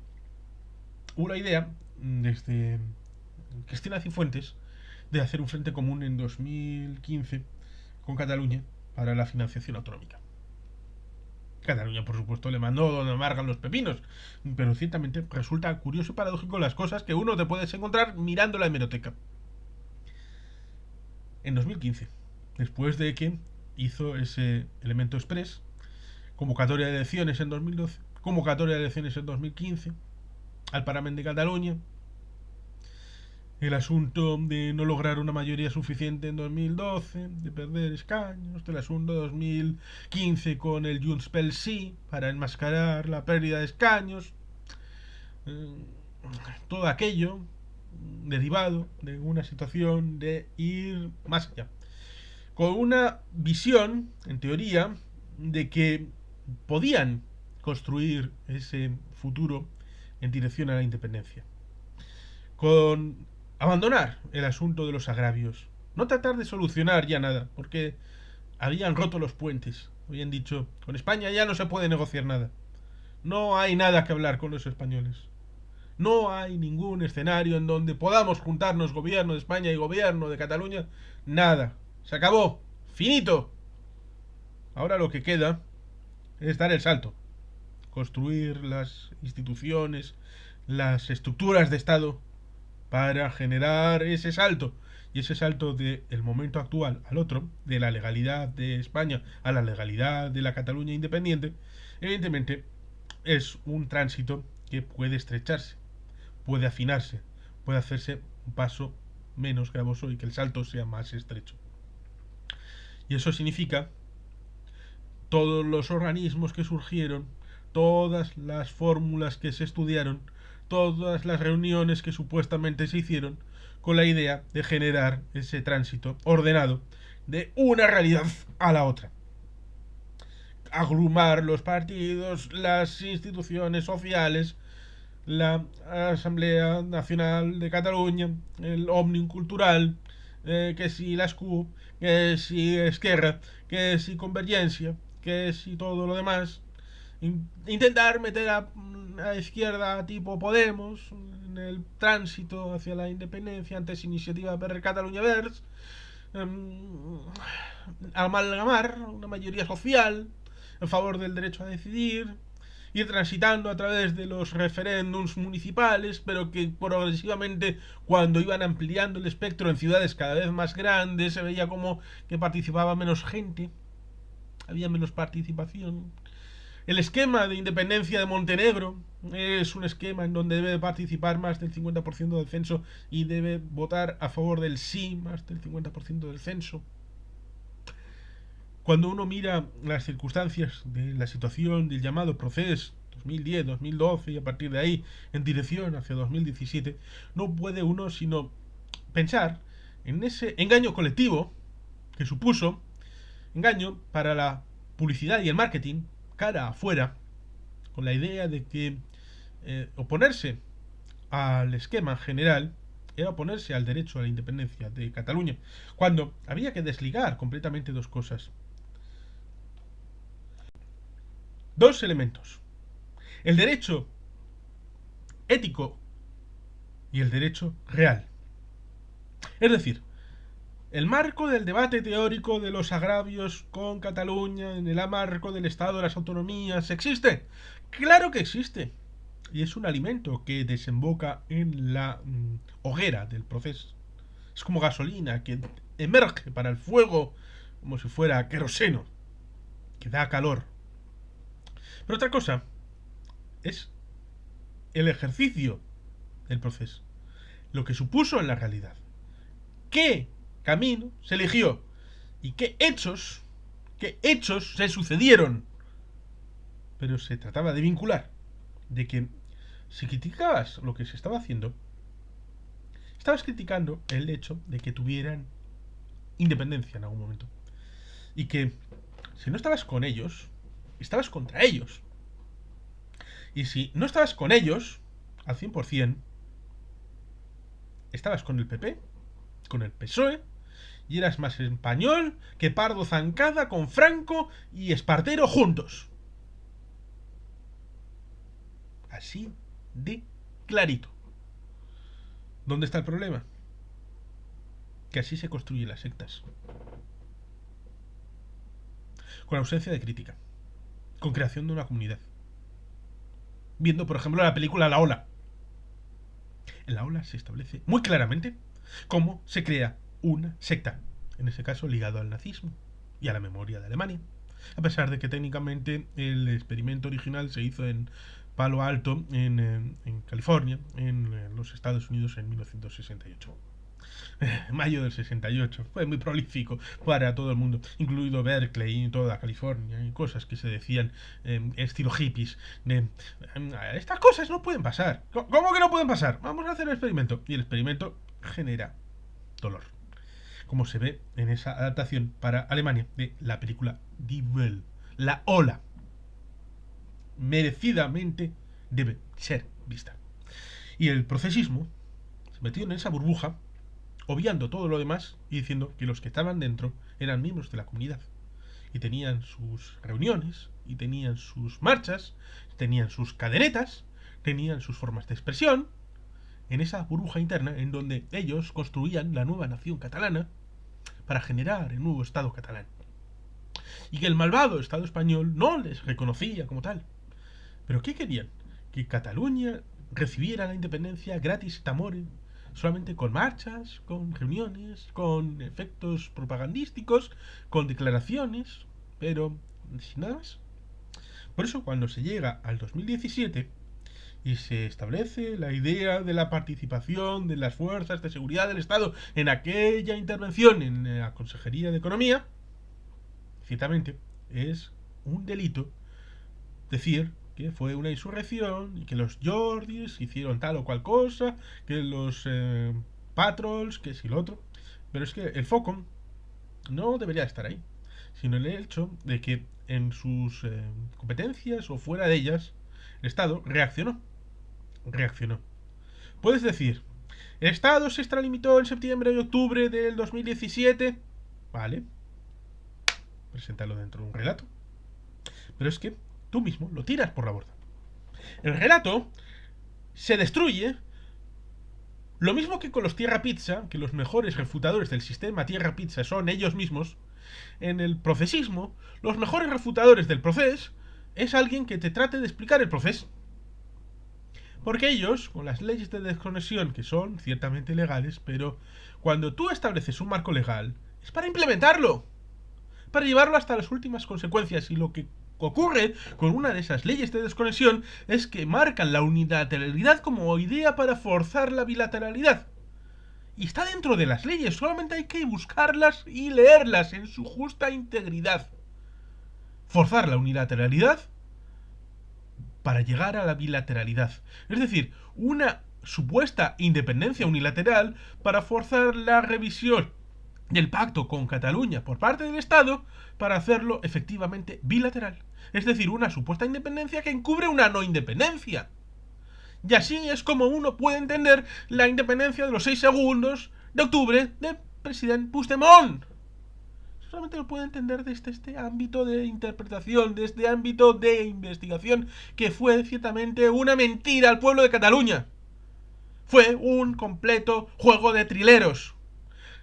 hubo la idea desde Cristina Cifuentes de hacer un frente común en 2015 con Cataluña para la financiación autonómica. Cataluña, por supuesto, le mandó donde amargan los pepinos, pero ciertamente resulta curioso y paradójico las cosas que uno te puedes encontrar mirando la hemeroteca. En 2015, después de que hizo ese elemento express, convocatoria de elecciones en 2012, convocatoria de elecciones en 2015, al Parlament de Cataluña, el asunto de no lograr una mayoría suficiente en 2012, de perder escaños, el asunto de 2015 con el Junts pel Sí para enmascarar la pérdida de escaños, todo aquello derivado de una situación de ir más allá, con una visión, en teoría, de que podían construir ese futuro en dirección a la independencia, con abandonar el asunto de los agravios, no tratar de solucionar ya nada, porque habían roto los puentes, habían dicho, con España ya no se puede negociar nada, no hay nada que hablar con los españoles, no hay ningún escenario en donde podamos juntarnos gobierno de España y gobierno de Cataluña, nada, se acabó, finito. Ahora lo que queda es dar el salto, construir las instituciones, las estructuras de Estado para generar ese salto. Y ese salto del momento actual al otro, de la legalidad de España a la legalidad de la Cataluña independiente, evidentemente es un tránsito que puede estrecharse, puede afinarse, puede hacerse un paso menos gravoso y que el salto sea más estrecho. Y eso significa todos los organismos que surgieron, todas las fórmulas que se estudiaron, todas las reuniones que supuestamente se hicieron, con la idea de generar ese tránsito ordenado de una realidad a la otra. Agrumar los partidos, las instituciones sociales, la Asamblea Nacional de Cataluña, el Òmnium Cultural, que si la SCUP, que si Esquerra, que si Convergencia, que si todo lo demás. Intentar meter a izquierda tipo Podemos en el tránsito hacia la independencia, antes iniciativa per Catalunya Verds, amalgamar una mayoría social en favor del derecho a decidir, ir transitando a través de los referéndums municipales, pero que progresivamente, cuando iban ampliando el espectro en ciudades cada vez más grandes, se veía como que participaba menos gente, había menos participación. El esquema de independencia de Montenegro es un esquema en donde debe participar más del 50% del censo y debe votar a favor del sí más del 50% del censo. Cuando uno mira las circunstancias de la situación del llamado proceso 2010, 2012 y a partir de ahí en dirección hacia 2017, no puede uno sino pensar en ese engaño colectivo que supuso engaño para la publicidad y el marketing cara afuera, con la idea de que oponerse al esquema general era oponerse al derecho a la independencia de Cataluña, cuando había que desligar completamente dos cosas. Dos elementos. El derecho ético y el derecho real. Es decir, el marco del debate teórico de los agravios con Cataluña en el marco del Estado de las Autonomías, ¿existe? Claro que existe. Y es un alimento que desemboca en la hoguera del proceso. Es como gasolina que emerge para el fuego como si fuera queroseno, que da calor. Pero otra cosa es el ejercicio del proceso, lo que supuso en la realidad. ¿Qué camino se eligió? ¿Y qué hechos se sucedieron? Pero se trataba de vincular, de que si criticabas lo que se estaba haciendo, estabas criticando el hecho de que tuvieran independencia en algún momento. Y que si no estabas con ellos, estabas contra ellos. Y si no estabas con ellos, al 100%, estabas con el PP, con el PSOE, y eras más español que Pardo Zancada con Franco y Espartero juntos. Así de clarito. ¿Dónde está el problema? Que así se construyen las sectas. Con ausencia de crítica. Con creación de una comunidad. Viendo, por ejemplo, la película La Ola. En La Ola se establece muy claramente cómo se crea una secta. En ese caso ligado al nazismo y a la memoria de Alemania. A pesar de que técnicamente el experimento original se hizo en Palo Alto, en California, en los Estados Unidos en 1968. Mayo del 68. Fue muy prolífico para todo el mundo, incluido Berkeley y toda California, y cosas que se decían estilo hippies. Estas cosas no pueden pasar. ¿Cómo que no pueden pasar? Vamos a hacer el experimento. Y el experimento genera dolor. Como se ve en esa adaptación para Alemania de la película Die Welle, La Ola. Merecidamente debe ser vista. Y el procesismo se metió en esa burbuja, obviando todo lo demás y diciendo que los que estaban dentro eran miembros de la comunidad. Y tenían sus reuniones, y tenían sus marchas, tenían sus cadenetas, tenían sus formas de expresión, en esa burbuja interna en donde ellos construían la nueva nación catalana para generar el nuevo Estado catalán. Y que el malvado Estado español no les reconocía como tal. ¿Pero qué querían? Que Cataluña recibiera la independencia gratis tamore, solamente con marchas, con reuniones, con efectos propagandísticos, con declaraciones, pero sin nada más. Por eso cuando se llega al 2017 y se establece la idea de la participación de las fuerzas de seguridad del Estado en aquella intervención en la Consejería de Economía, ciertamente es un delito decir que fue una insurrección y que los Jordis hicieron tal o cual cosa, que los patrols, que si lo otro. Pero es que el foco no debería estar ahí, sino en el hecho de que en sus competencias o fuera de ellas, el Estado reaccionó. Reaccionó. Puedes decir, el Estado se extralimitó en septiembre y octubre del 2017. Vale, preséntalo dentro de un relato. Pero es que tú mismo lo tiras por la borda. El relato se destruye. Lo mismo que con los Tierra Pizza, que los mejores refutadores del sistema Tierra Pizza son ellos mismos, en el procesismo, los mejores refutadores del proceso es alguien que te trate de explicar el proceso. Porque ellos, con las leyes de desconexión, que son ciertamente legales, pero cuando tú estableces un marco legal, es para implementarlo, para llevarlo hasta las últimas consecuencias. Y lo que ocurre con una de esas leyes de desconexión es que marcan la unilateralidad como idea para forzar la bilateralidad. Y está dentro de las leyes, solamente hay que buscarlas y leerlas en su justa integridad. Forzar la unilateralidad para llegar a la bilateralidad. Es decir, una supuesta independencia unilateral para forzar la revisión del pacto con Cataluña por parte del Estado para hacerlo efectivamente bilateral. Es decir, una supuesta independencia que encubre una no independencia. Y así es como uno puede entender la independencia de los 6 segundos de octubre del presidente Puigdemont. Solamente lo puede entender desde este ámbito de interpretación, desde este ámbito de investigación, que fue ciertamente una mentira al pueblo de Cataluña. Fue un completo juego de trileros.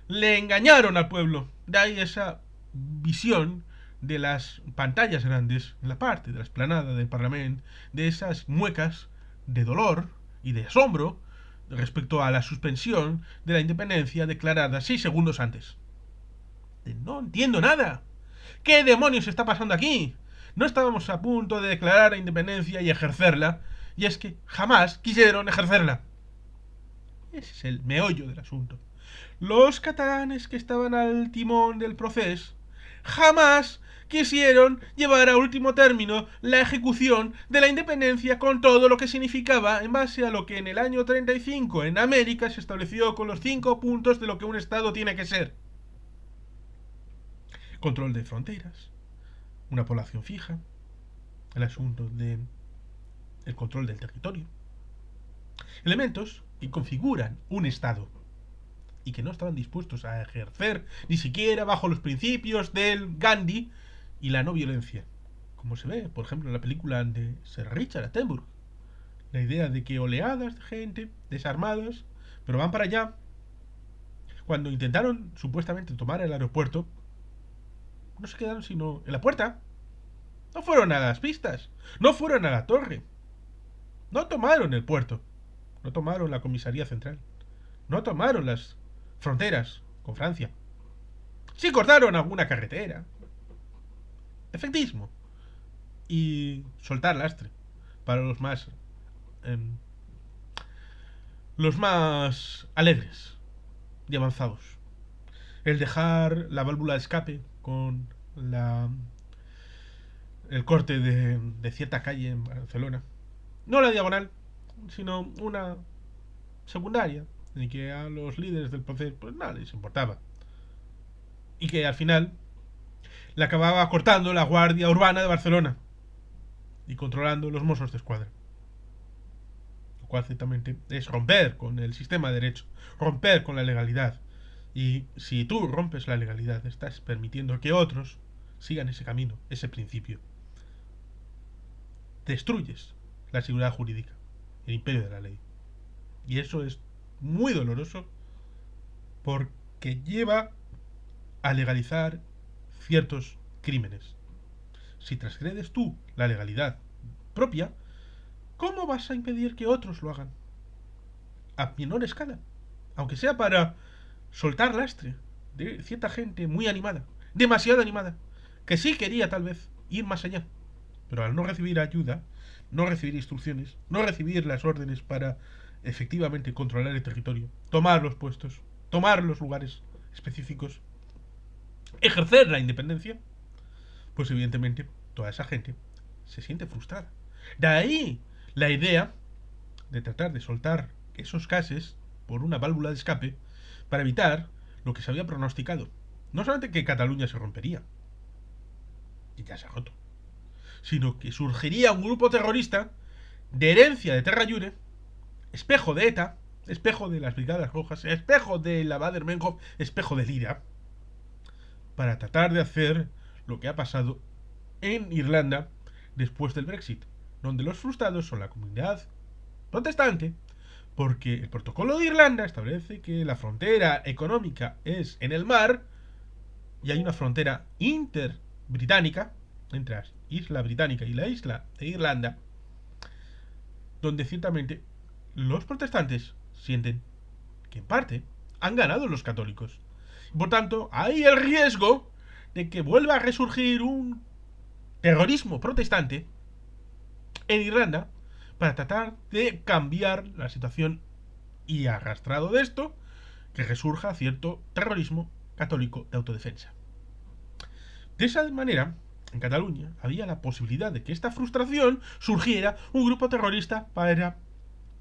Le engañaron al pueblo. De ahí esa visión de las pantallas grandes, en la parte de la explanada del Parlamento, de esas muecas de dolor y de asombro respecto a la suspensión de la independencia declarada 6 segundos antes. No entiendo nada. ¿Qué demonios está pasando aquí? No estábamos a punto de declarar la independencia y ejercerla, y es que jamás quisieron ejercerla. Ese es el meollo del asunto. Los catalanes que estaban al timón del proceso jamás quisieron llevar a último término la ejecución de la independencia con todo lo que significaba en base a lo que en el año 35 en América se estableció con los 5 puntos de lo que un Estado tiene que ser. Control de fronteras, una población fija, el asunto de el control del territorio. Elementos que configuran un Estado y que no estaban dispuestos a ejercer ni siquiera bajo los principios del Gandhi y la no violencia. Como se ve, por ejemplo, en la película de Sir Richard Attenborough. La idea de que oleadas de gente desarmadas, pero van para allá. Cuando intentaron supuestamente tomar el aeropuerto, no se quedaron sino en la puerta. No fueron a las pistas, no fueron a la torre, no tomaron el puerto, no tomaron la comisaría central, no tomaron las fronteras con Francia. Sí cortaron alguna carretera. Efectismo. Y soltar lastre para eh, los más alegres y avanzados. El dejar la válvula de escape con el corte de cierta calle en Barcelona. No la diagonal, sino una secundaria, en que a los líderes del proceso pues nada les importaba. Y que al final la acababa cortando la Guardia Urbana de Barcelona y controlando los Mossos de Escuadra. Lo cual ciertamente es romper con el sistema de derecho, romper con la legalidad. Y si tú rompes la legalidad, estás permitiendo que otros sigan ese camino, ese principio. Destruyes la seguridad jurídica, el imperio de la ley. Y eso es muy doloroso porque lleva a legalizar ciertos crímenes. Si transgredes tú la legalidad propia, ¿cómo vas a impedir que otros lo hagan? A menor escala. Aunque sea para soltar lastre de cierta gente muy animada, demasiado animada, que sí quería tal vez ir más allá, pero al no recibir ayuda, no recibir instrucciones, no recibir las órdenes para efectivamente controlar el territorio, tomar los puestos, tomar los lugares específicos, ejercer la independencia, pues evidentemente toda esa gente se siente frustrada. De ahí la idea de tratar de soltar esos gases por una válvula de escape para evitar lo que se había pronosticado. No solamente que Cataluña se rompería, y ya se ha roto, sino que surgiría un grupo terrorista de herencia de Terra Llure, espejo de ETA, espejo de las Brigadas Rojas, espejo de la Bader-Meinhof, espejo de Lira, para tratar de hacer lo que ha pasado en Irlanda después del Brexit, donde los frustrados son la comunidad protestante, porque el protocolo de Irlanda establece que la frontera económica es en el mar y hay una frontera interbritánica entre la isla británica y la isla de Irlanda, donde ciertamente los protestantes sienten que en parte han ganado los católicos. Por tanto, hay el riesgo de que vuelva a resurgir un terrorismo protestante en Irlanda para tratar de cambiar la situación y, arrastrado de esto, que resurja cierto terrorismo católico de autodefensa. De esa manera, en Cataluña había la posibilidad de que esta frustración surgiera un grupo terrorista para,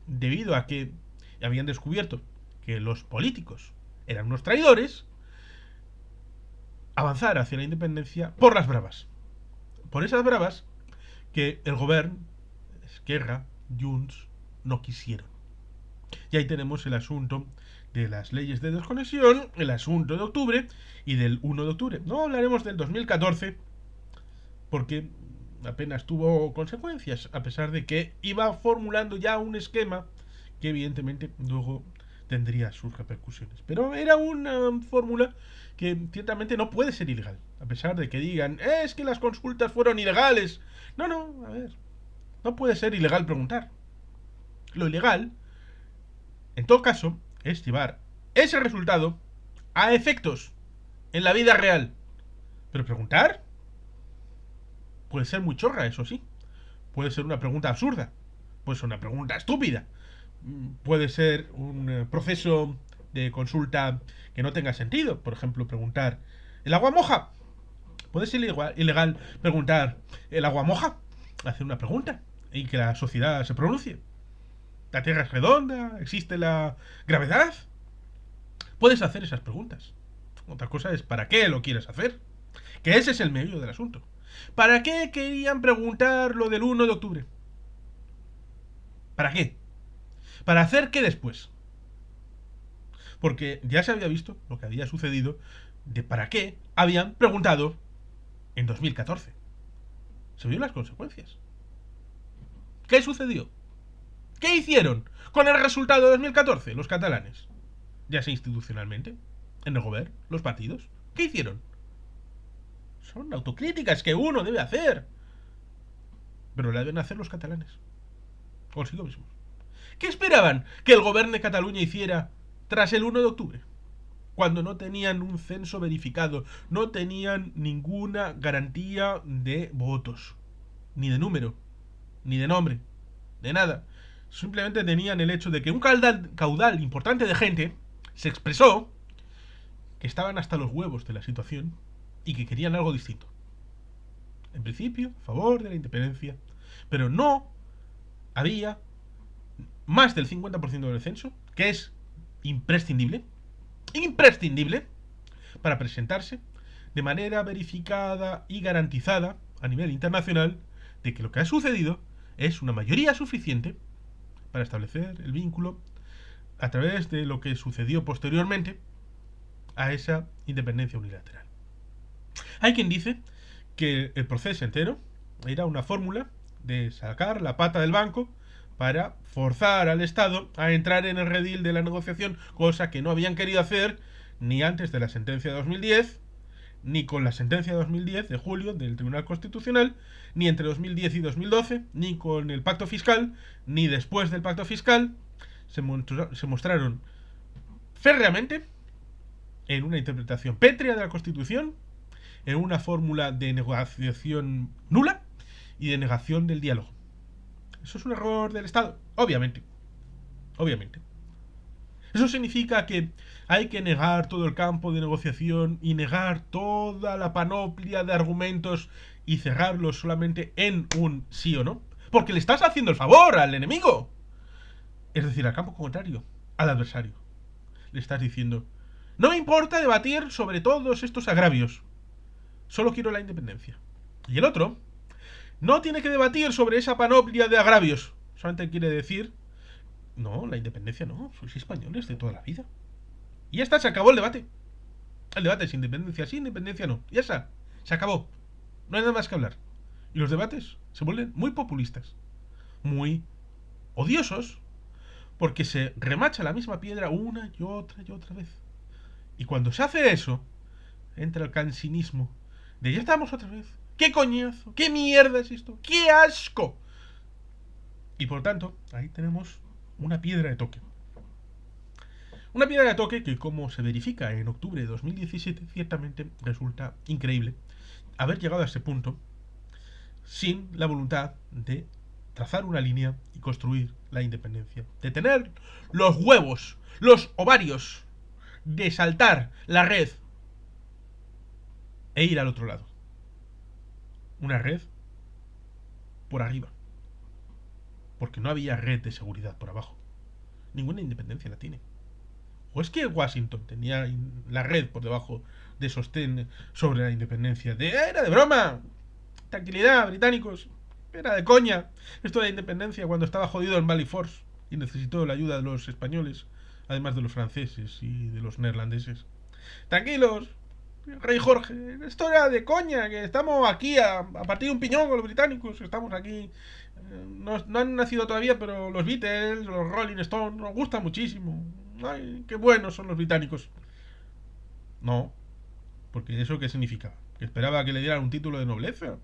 debido a que habían descubierto que los políticos eran unos traidores, avanzar hacia la independencia por las bravas. Por esas bravas que el gobierno, Esquerra, Junts, no quisieron. Y ahí tenemos el asunto de las leyes de desconexión, el asunto de octubre y del 1 de octubre. No hablaremos del 2014 porque apenas tuvo consecuencias, a pesar de que iba formulando ya un esquema que evidentemente luego tendría sus repercusiones. Pero era una fórmula que ciertamente no puede ser ilegal, a pesar de que digan, es que las consultas fueron ilegales. No, a ver, no puede ser ilegal preguntar. Lo ilegal, en todo caso, es llevar ese resultado a efectos en la vida real. Pero preguntar puede ser muy chorra, eso sí. Puede ser una pregunta absurda. Puede ser una pregunta estúpida. Puede ser un proceso de consulta que no tenga sentido. Por ejemplo, preguntar, ¿el agua moja? Puede ser ilegal preguntar, ¿el agua moja? Hacer una pregunta y que la sociedad se pronuncie. ¿La Tierra es redonda? ¿Existe la gravedad? Puedes hacer esas preguntas. Otra cosa es ¿para qué lo quieres hacer? Que ese es el medio del asunto. ¿Para qué querían preguntar lo del 1 de octubre? ¿Para qué? ¿Para hacer qué después? Porque ya se había visto lo que había sucedido de para qué habían preguntado en 2014. Se vieron las consecuencias. ¿Qué sucedió? ¿Qué hicieron con el resultado de 2014 los catalanes? Ya sea institucionalmente, en el gobierno, los partidos. ¿Qué hicieron? Son autocríticas que uno debe hacer. Pero la deben hacer los catalanes. Consigo mismos. ¿Qué esperaban que el gobierno de Cataluña hiciera tras el 1 de octubre? Cuando no tenían un censo verificado, no tenían ninguna garantía de votos, ni de número, ni de nombre, de nada. Simplemente tenían el hecho de que un caudal importante de gente se expresó que estaban hasta los huevos de la situación y que querían algo distinto. En principio, a favor de la independencia, pero no había más del 50% del censo, que es imprescindible, para presentarse de manera verificada y garantizada a nivel internacional de que lo que ha sucedido es una mayoría suficiente para establecer el vínculo a través de lo que sucedió posteriormente a esa independencia unilateral. Hay quien dice que el proceso entero era una fórmula de sacar la pata del banco para forzar al Estado a entrar en el redil de la negociación, cosa que no habían querido hacer ni antes de la sentencia de 2010, ni con la sentencia de 2010 de julio del Tribunal Constitucional, ni entre 2010 y 2012, ni con el pacto fiscal, ni después del pacto fiscal. Se mostraron férreamente en una interpretación pétrea de la Constitución, en una fórmula de negociación nula y de negación del diálogo. ¿Eso es un error del Estado? Obviamente. Eso significa que hay que negar todo el campo de negociación y negar toda la panoplia de argumentos y cerrarlos solamente en un sí o no. Porque le estás haciendo el favor al enemigo. Es decir, al campo contrario. al adversario. Le estás diciendo: no me importa debatir sobre todos estos agravios, solo quiero la independencia. Y el otro no tiene que debatir sobre esa panoplia de agravios, solamente quiere decir: no, la independencia no, sois españoles de toda la vida. Y ya está, se acabó el debate. El debate es independencia sí, independencia no. Ya está, se acabó. No hay nada más que hablar. Y los debates se vuelven muy populistas, muy odiosos, porque se remacha la misma piedra una y otra vez. Y cuando se hace eso, entra el cansinismo de: ya estamos otra vez. ¡Qué coñazo! ¡Qué mierda es esto! ¡Qué asco! Y por tanto, ahí tenemos una piedra de toque. Una piedra de toque que, como se verifica en octubre de 2017, ciertamente resulta increíble haber llegado a ese punto sin la voluntad de trazar una línea y construir la independencia. De tener los huevos, los ovarios, de saltar la red e ir al otro lado. Una red por arriba. Porque no había red de seguridad por abajo. Ninguna independencia la tiene. ¿O es que Washington tenía la red por debajo de sostén sobre la independencia? Era de broma. Tranquilidad, británicos. Era de coña. Esto de la independencia cuando estaba jodido en Valley Force y necesitó la ayuda de los españoles, además de los franceses y de los neerlandeses. Tranquilos, Rey Jorge. Esto era de coña, que estamos aquí a partir de un piñón con los británicos. Estamos aquí. No han nacido todavía, pero los Beatles, los Rolling Stones, nos gustan muchísimo. Ay, qué buenos son los británicos. No, porque ¿eso qué significa? ¿Que esperaba que le dieran un título de nobleza?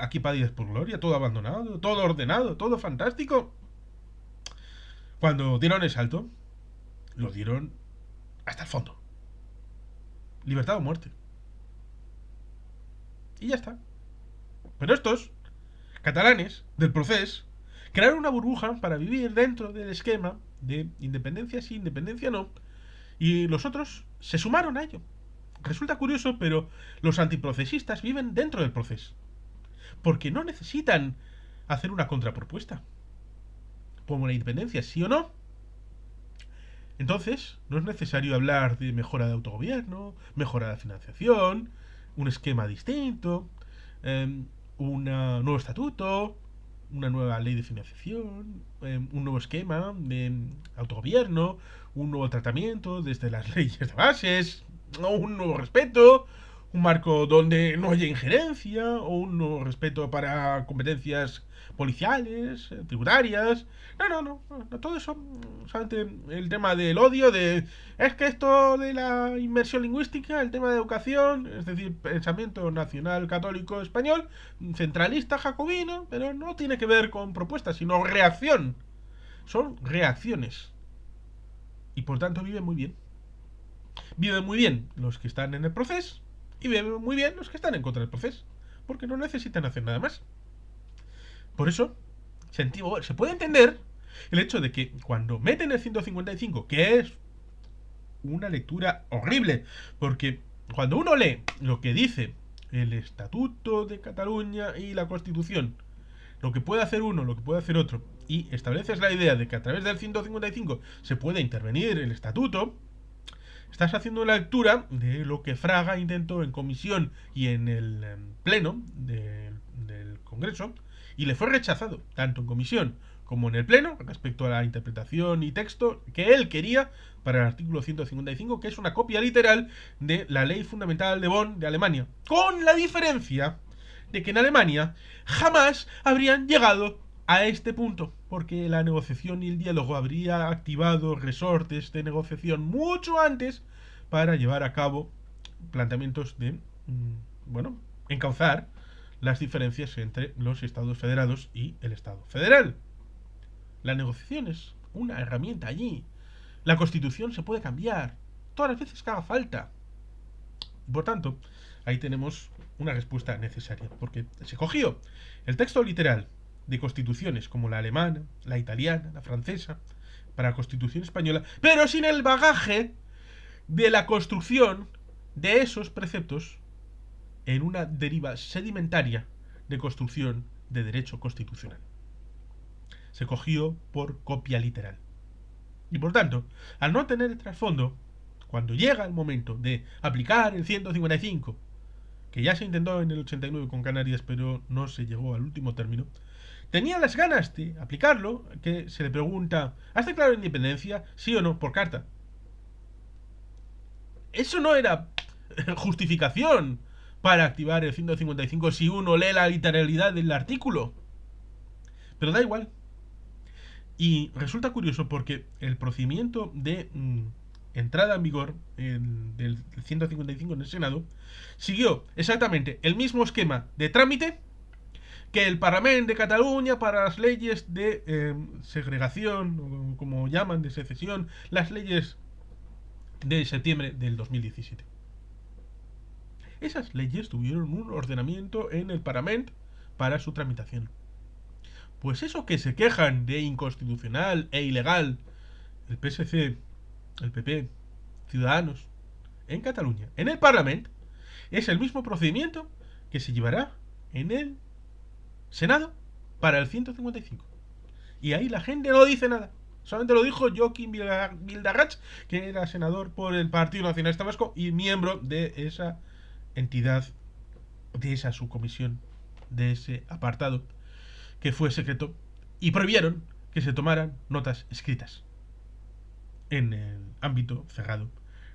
Aquí país por gloria, todo abandonado, todo ordenado, todo fantástico. Cuando dieron el salto, lo dieron hasta el fondo. Libertad o muerte. Y ya está. Pero estos catalanes del proceso crearon una burbuja para vivir dentro del esquema de independencia sí, independencia no. Y los otros se sumaron a ello. Resulta curioso, pero los antiprocesistas viven dentro del proceso. Porque no necesitan hacer una contrapropuesta. Como la independencia, sí o no. Entonces, no es necesario hablar de mejora de autogobierno, mejora de financiación, un esquema distinto, un nuevo estatuto, una nueva ley de financiación, un nuevo esquema de autogobierno, un nuevo tratamiento desde las leyes de bases, un nuevo respeto, un marco donde no haya injerencia, o un nuevo respeto para competencias policiales, tributarias. No, todo eso, solamente el tema del odio, es que esto de la inmersión lingüística, el tema de educación, es decir, pensamiento nacional católico español, centralista jacobino, pero no tiene que ver con propuestas, sino reacción. Son reacciones. Y por tanto viven muy bien. Viven muy bien los que están en el proceso y viven muy bien los que están en contra del proceso, porque no necesitan hacer nada más. Por eso, se puede entender el hecho de que cuando meten el 155, que es una lectura horrible, porque cuando uno lee lo que dice el Estatuto de Cataluña y la Constitución, lo que puede hacer uno, lo que puede hacer otro, y estableces la idea de que a través del 155 se puede intervenir el Estatuto, estás haciendo una lectura de lo que Fraga intentó en comisión y en el pleno del Congreso, y le fue rechazado, tanto en comisión como en el pleno, respecto a la interpretación y texto que él quería para el artículo 155, que es una copia literal de la Ley Fundamental de Bonn de Alemania, con la diferencia de que en Alemania jamás habrían llegado a este punto, porque la negociación y el diálogo habría activado resortes de negociación mucho antes para llevar a cabo planteamientos de, encauzar las diferencias entre los estados federados y el Estado federal. La negociación es una herramienta allí. La Constitución se puede cambiar todas las veces que haga falta. Por tanto, ahí tenemos una respuesta necesaria, porque se cogió el texto literal de constituciones como la alemana, la italiana, la francesa, para la Constitución española, pero sin el bagaje de la construcción de esos preceptos en una deriva sedimentaria de construcción de derecho constitucional. Se cogió por copia literal. Y por tanto, al no tener el trasfondo, cuando llega el momento de aplicar el 155, que ya se intentó en el 89 con Canarias, pero no se llegó al último término, tenía las ganas de aplicarlo, que se le pregunta, ¿has declarado independencia? ¿Sí o no? Por carta. Eso no era justificación para activar el 155 si uno lee la literalidad del artículo. Pero da igual. Y resulta curioso porque el procedimiento de entrada en vigor del 155 en el Senado siguió exactamente el mismo esquema de trámite que el Parlamento de Cataluña para las leyes de segregación, o como llaman, de secesión, las leyes de septiembre del 2017. Esas leyes tuvieron un ordenamiento en el Parlamento para su tramitación. Pues eso que se quejan de inconstitucional e ilegal el PSC, el PP, Ciudadanos, en Cataluña, en el Parlamento, es el mismo procedimiento que se llevará en el Senado para el 155. Y ahí la gente no dice nada. Solamente lo dijo Joaquín Vildarrach, que era senador por el Partido Nacionalista Vasco y miembro de esa entidad, de esa subcomisión, de ese apartado, que fue secreto, y prohibieron que se tomaran notas escritas en el ámbito cerrado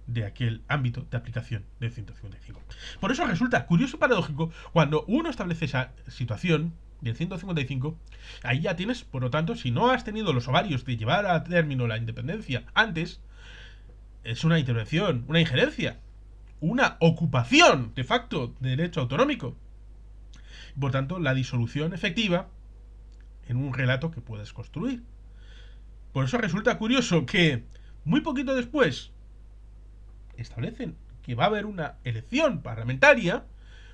de aquel ámbito de aplicación del 155. Por eso resulta curioso y paradójico cuando uno establece esa situación del 155, ahí ya tienes, por lo tanto, si no has tenido los ovarios de llevar a término la independencia antes, es una intervención, una injerencia, una ocupación de facto de derecho autonómico. Por tanto, la disolución efectiva en un relato que puedes construir. Por eso resulta curioso que muy poquito después establecen que va a haber una elección parlamentaria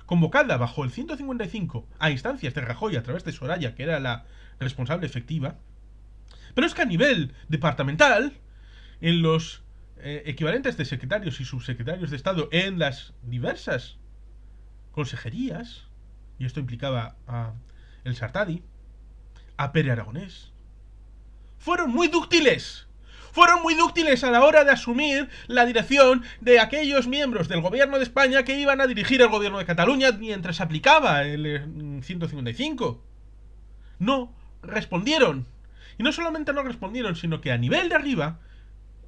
convocada bajo el 155 a instancias de Rajoy a través de Soraya, que era la responsable efectiva. Pero es que a nivel departamental, en los equivalentes de secretarios y subsecretarios de Estado en las diversas consejerías, y esto implicaba a el Sartadi, a Pere Aragonés, fueron muy dúctiles. Fueron muy dúctiles a la hora de asumir la dirección de aquellos miembros del gobierno de España que iban a dirigir el gobierno de Cataluña mientras se aplicaba el 155. No respondieron. Y no solamente no respondieron, sino que a nivel de arriba,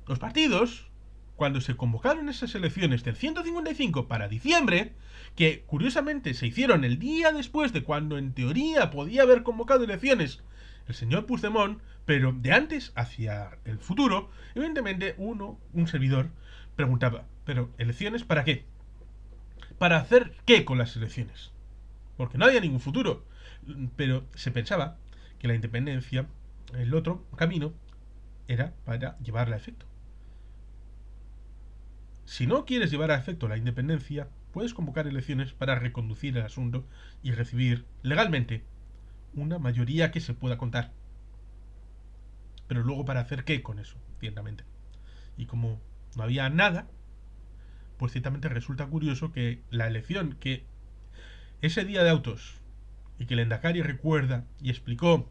los partidos, cuando se convocaron esas elecciones del 155 para diciembre, que curiosamente se hicieron el día después de cuando en teoría podía haber convocado elecciones el señor Puigdemont, pero de antes hacia el futuro, evidentemente un servidor, preguntaba, ¿pero elecciones para qué? ¿Para hacer qué con las elecciones? Porque no había ningún futuro. Pero se pensaba que la independencia, el otro camino, era para llevarla a efecto. Si no quieres llevar a efecto la independencia, puedes convocar elecciones para reconducir el asunto y recibir legalmente una mayoría que se pueda contar. Pero luego, ¿para hacer qué con eso? Ciertamente. Y como no había nada, pues ciertamente resulta curioso que la elección que ese día de autos y que el Endacari recuerda y explicó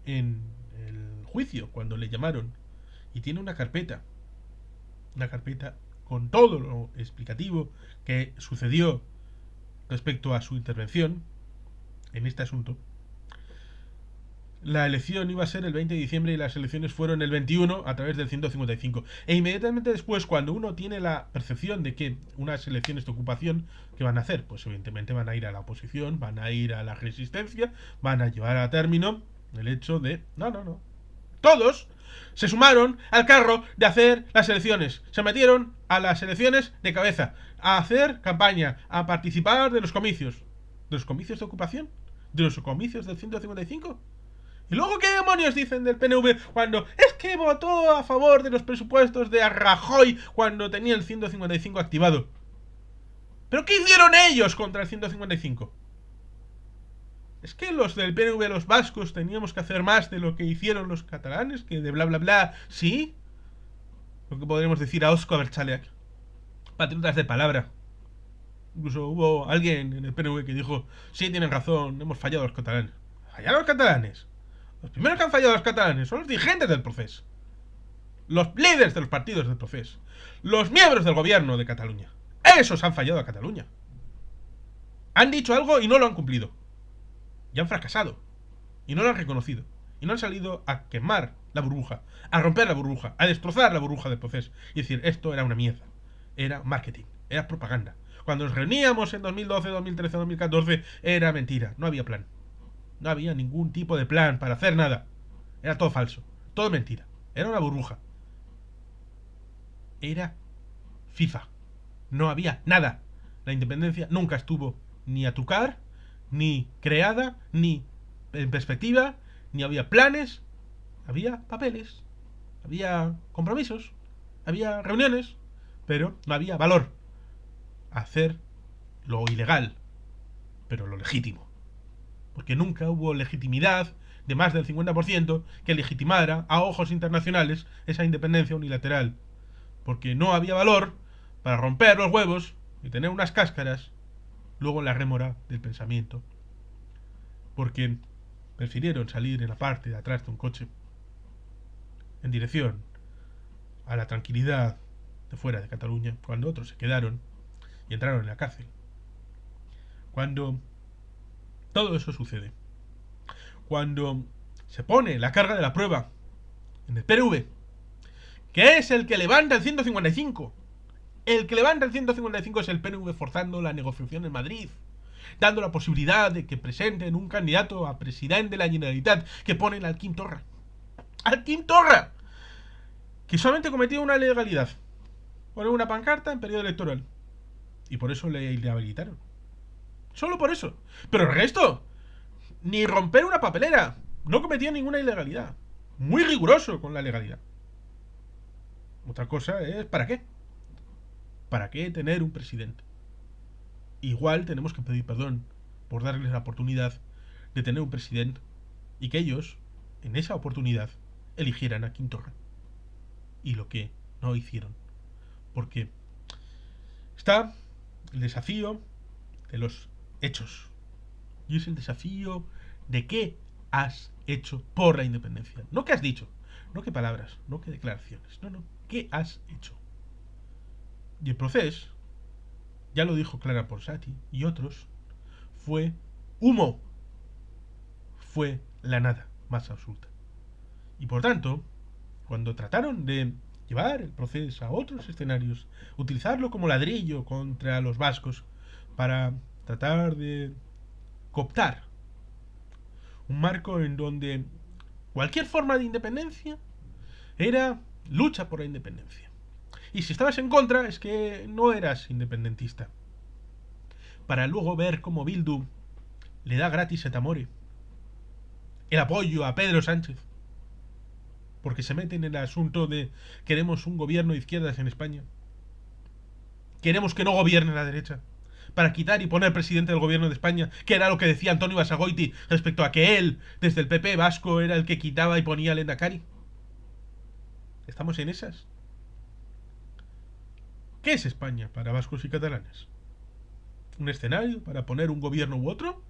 en el juicio cuando le llamaron, y tiene una carpeta con todo lo explicativo que sucedió respecto a su intervención en este asunto. La elección iba a ser el 20 de diciembre y las elecciones fueron el 21 a través del 155. E inmediatamente después, cuando uno tiene la percepción de que unas elecciones de ocupación, ¿qué van a hacer? Pues evidentemente van a ir a la oposición, van a ir a la resistencia, van a llevar a término el hecho de... No. Todos se sumaron al carro de hacer las elecciones. Se metieron a las elecciones de cabeza, a hacer campaña, a participar de los comicios. ¿De los comicios de ocupación? ¿De los comicios del 155? ¿Y luego qué demonios dicen del PNV cuando es que votó a favor de los presupuestos de Rajoy cuando tenía el 155 activado? ¿Pero qué hicieron ellos contra el 155? Es que los del PNV, los vascos, teníamos que hacer más de lo que hicieron los catalanes, que de bla bla bla, ¿sí? Lo que podríamos decir a Óscar Abertzaleak. Patriotas de palabra. Incluso hubo alguien en el PNV que dijo, sí, tienen razón, hemos fallado los catalanes. ¿Fallaron los catalanes? Los primeros que han fallado los catalanes son los dirigentes del proceso. los líderes de los partidos del Procés, los miembros del gobierno de Cataluña, esos han fallado a Cataluña. Han dicho algo y no lo han cumplido. Y han fracasado. Y no lo han reconocido. Y no han salido a quemar la burbuja, a romper la burbuja, a destrozar la burbuja del Procés. Y decir, esto era una mierda. Era marketing, era propaganda. Cuando nos reuníamos en 2012, 2013, 2014, era mentira. No había plan. No había ningún tipo de plan para hacer nada. Era todo falso. Todo mentira. Era una burbuja. Era FIFA. No había nada. La independencia nunca estuvo ni a tocar, ni creada, ni en perspectiva, ni había planes. Había papeles, había compromisos, había reuniones, pero no había valor a hacer lo ilegal, pero lo legítimo. Porque nunca hubo legitimidad de más del 50% que legitimara a ojos internacionales esa independencia unilateral. Porque no había valor para romper los huevos y tener unas cáscaras luego en la rémora del pensamiento. Porque prefirieron salir en la parte de atrás de un coche en dirección a la tranquilidad de fuera de Cataluña, cuando otros se quedaron y entraron en la cárcel. Cuando todo eso sucede, cuando se pone la carga de la prueba en el PNV, que es el que levanta el 155, el que levanta el 155 es el PNV forzando la negociación en Madrid, dando la posibilidad de que presenten un candidato a presidente de la Generalitat, que ponen al Quim Torra. ¡Al Quim Torra! Que solamente cometió una ilegalidad. Poner una pancarta en periodo electoral. Y por eso le inhabilitaron. Solo por eso. Pero el resto, ni romper una papelera. No cometía ninguna ilegalidad. Muy riguroso con la legalidad. Otra cosa es, ¿para qué? ¿Para qué tener un presidente? Igual tenemos que pedir perdón por darles la oportunidad de tener un presidente y que ellos, en esa oportunidad, eligieran a Quim Torra. Y lo que no hicieron. Porque está el desafío de los hechos. Y es el desafío de qué has hecho por la independencia. No qué has dicho, no qué palabras, no qué declaraciones. No, ¿qué has hecho? Y el proceso, ya lo dijo Clara Ponsati y otros, fue humo. Fue la nada más absoluta. Y por tanto, cuando trataron de llevar el proceso a otros escenarios, utilizarlo como ladrillo contra los vascos para tratar de cooptar un marco en donde cualquier forma de independencia era lucha por la independencia. Y si estabas en contra es que no eras independentista. Para luego ver cómo Bildu le da gratis a Tamore el apoyo a Pedro Sánchez, porque se meten en el asunto de queremos un gobierno de izquierdas en España. Queremos que no gobierne la derecha, para quitar y poner presidente del gobierno de España, que era lo que decía Antonio Basagoiti respecto a que él, desde el PP vasco, era el que quitaba y ponía al Endacari. ¿Estamos en esas? ¿Qué es España para vascos y catalanes? ¿Un escenario para poner un gobierno u otro?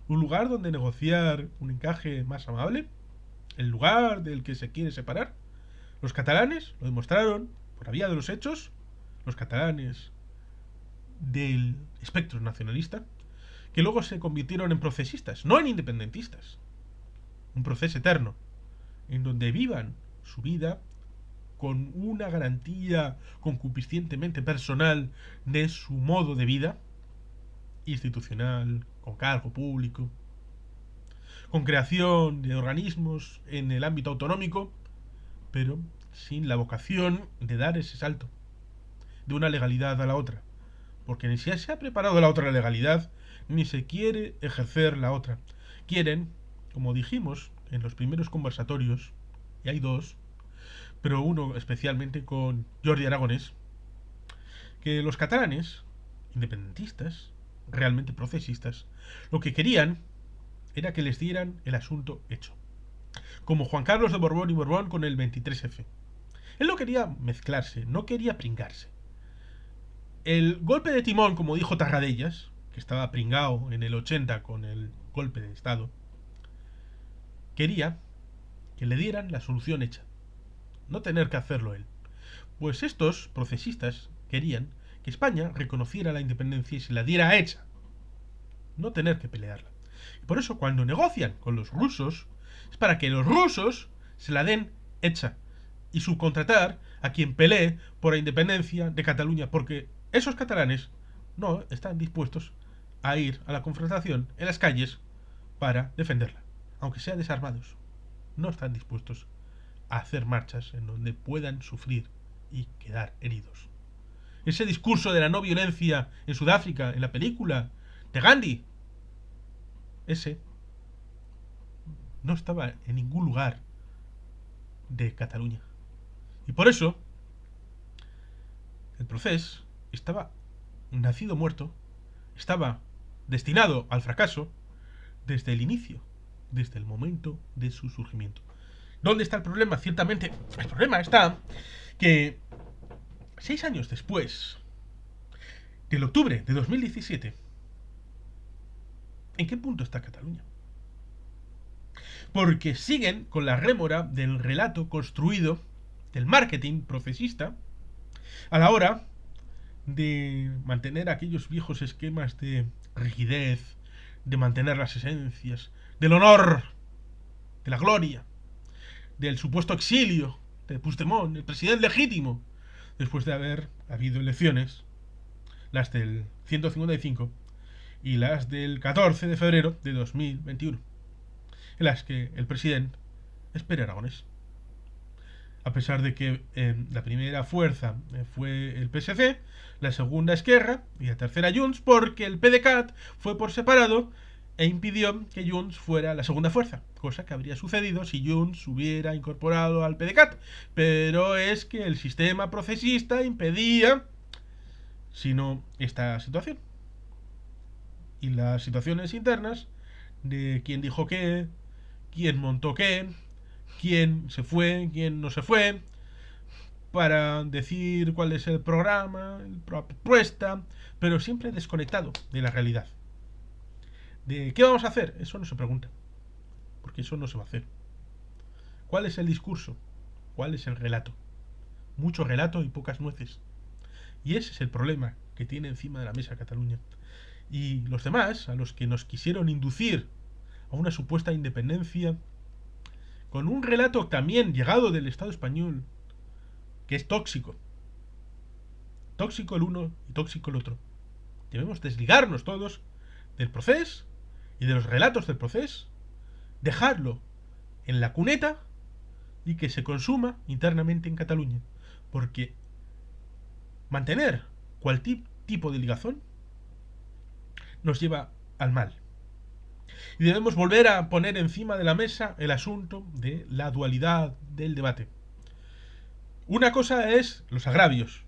¿Un lugar donde negociar un encaje más amable? ¿El lugar del que se quiere separar? Los catalanes lo demostraron por la vía de los hechos. Los catalanes del espectro nacionalista, que luego se convirtieron en procesistas, no en independentistas. Un proceso eterno, en donde vivan su vida con una garantía concupiscientemente personal de su modo de vida, institucional, con cargo público, con creación de organismos en el ámbito autonómico, pero sin la vocación de dar ese salto de una legalidad a la otra, porque ni se ha preparado la otra legalidad, ni se quiere ejercer la otra. Quieren, como dijimos en los primeros conversatorios, y hay dos, pero uno especialmente con Jordi Aragonés, que los catalanes, independentistas, realmente procesistas, lo que querían era que les dieran el asunto hecho. Como Juan Carlos de Borbón y Borbón con el 23F. Él no quería mezclarse, no quería pringarse. El golpe de timón, como dijo Tarradellas, que estaba pringado en el 80 con el golpe de Estado, quería que le dieran la solución hecha. no tener que hacerlo él. Pues estos procesistas querían que España reconociera la independencia y se la diera hecha, no tener que pelearla. Y por eso cuando negocian con los rusos, es para que los rusos se la den hecha y subcontratar a quien pelee por la independencia de Cataluña, porque esos catalanes no están dispuestos a ir a la confrontación en las calles para defenderla, aunque sean desarmados. No están dispuestos a hacer marchas en donde puedan sufrir y quedar heridos. Ese discurso de la no violencia en Sudáfrica, en la película de Gandhi, ese no estaba en ningún lugar de Cataluña. Y por eso el Procés estaba nacido muerto, estaba destinado al fracaso desde el inicio, desde el momento de su surgimiento. ¿Dónde está el problema? Ciertamente, el problema está que 6 años después del octubre de 2017, ¿en qué punto está Cataluña? Porque siguen con la rémora del relato construido, del marketing procesista, a la hora de mantener aquellos viejos esquemas de rigidez, de mantener las esencias, del honor, de la gloria, del supuesto exilio de Puigdemont, el presidente legítimo, después de haber habido elecciones, las del 155 y las del 14 de febrero de 2021, en las que el presidente es Pere Aragonés. A pesar de que la primera fuerza fue el PSC, la segunda Esquerra y la tercera Junts, porque el PDeCAT fue por separado e impidió que Junts fuera la segunda fuerza, cosa que habría sucedido si Junts hubiera incorporado al PDeCAT, pero es que el sistema procesista impedía, sino esta situación. Y las situaciones internas de quién dijo qué, quién montó qué, quién se fue, quién no se fue, para decir cuál es el programa, la propuesta, pero siempre desconectado de la realidad. ¿De qué vamos a hacer? Eso no se pregunta, porque eso no se va a hacer. ¿Cuál es el discurso? ¿Cuál es el relato? Mucho relato y pocas nueces. Y ese es el problema que tiene encima de la mesa Cataluña. Y los demás, a los que nos quisieron inducir a una supuesta independencia, con un relato también llegado del Estado español, que es tóxico. Tóxico el uno y tóxico el otro. Debemos desligarnos todos del proceso y de los relatos del proceso, dejarlo en la cuneta y que se consuma internamente en Cataluña. Porque mantener cualquier tipo de ligazón nos lleva al mal. Y debemos volver a poner encima de la mesa el asunto de la dualidad del debate. Una cosa es los agravios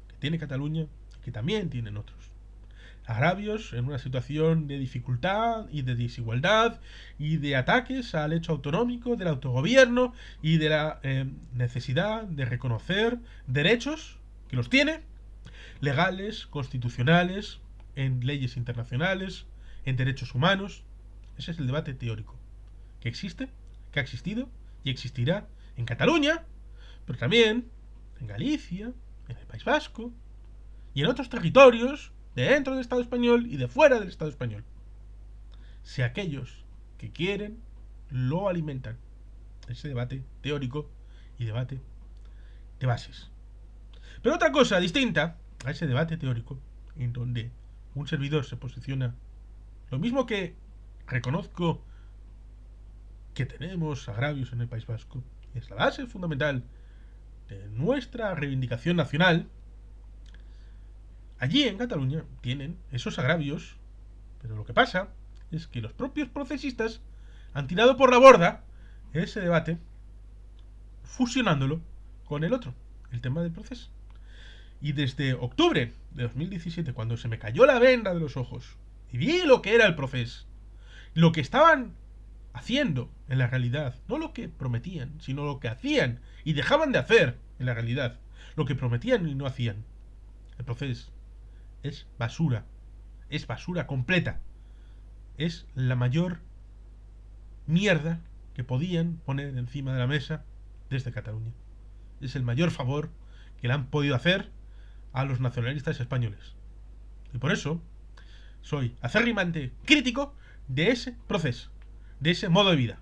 que tiene Cataluña y que también tienen otros. Agravios en una situación de dificultad y de desigualdad y de ataques al hecho autonómico, del autogobierno y de la necesidad de reconocer derechos que los tiene, legales, constitucionales, en leyes internacionales, en derechos humanos. Ese es el debate teórico que existe, que ha existido y existirá en Cataluña, pero también en Galicia, en el País Vasco y en otros territorios de dentro del Estado español y de fuera del Estado español. Si aquellos que quieren lo alimentan. Ese debate teórico y debate de bases. Pero otra cosa distinta a ese debate teórico, en donde un servidor se posiciona, lo mismo que reconozco que tenemos agravios en el País Vasco, es la base fundamental de nuestra reivindicación nacional. Allí en Cataluña tienen esos agravios, pero lo que pasa es que los propios procesistas han tirado por la borda ese debate, fusionándolo con el otro, el tema del proceso. Y desde octubre de 2017, cuando se me cayó la venda de los ojos y vi lo que era el proceso, lo que estaban haciendo en la realidad, no lo que prometían, sino lo que hacían y dejaban de hacer en la realidad, lo que prometían y no hacían. El proceso es basura completa, es la mayor mierda que podían poner encima de la mesa desde Cataluña. es el mayor favor que le han podido hacer a los nacionalistas españoles. Y por eso soy acérrimamente crítico de ese proceso, de ese modo de vida,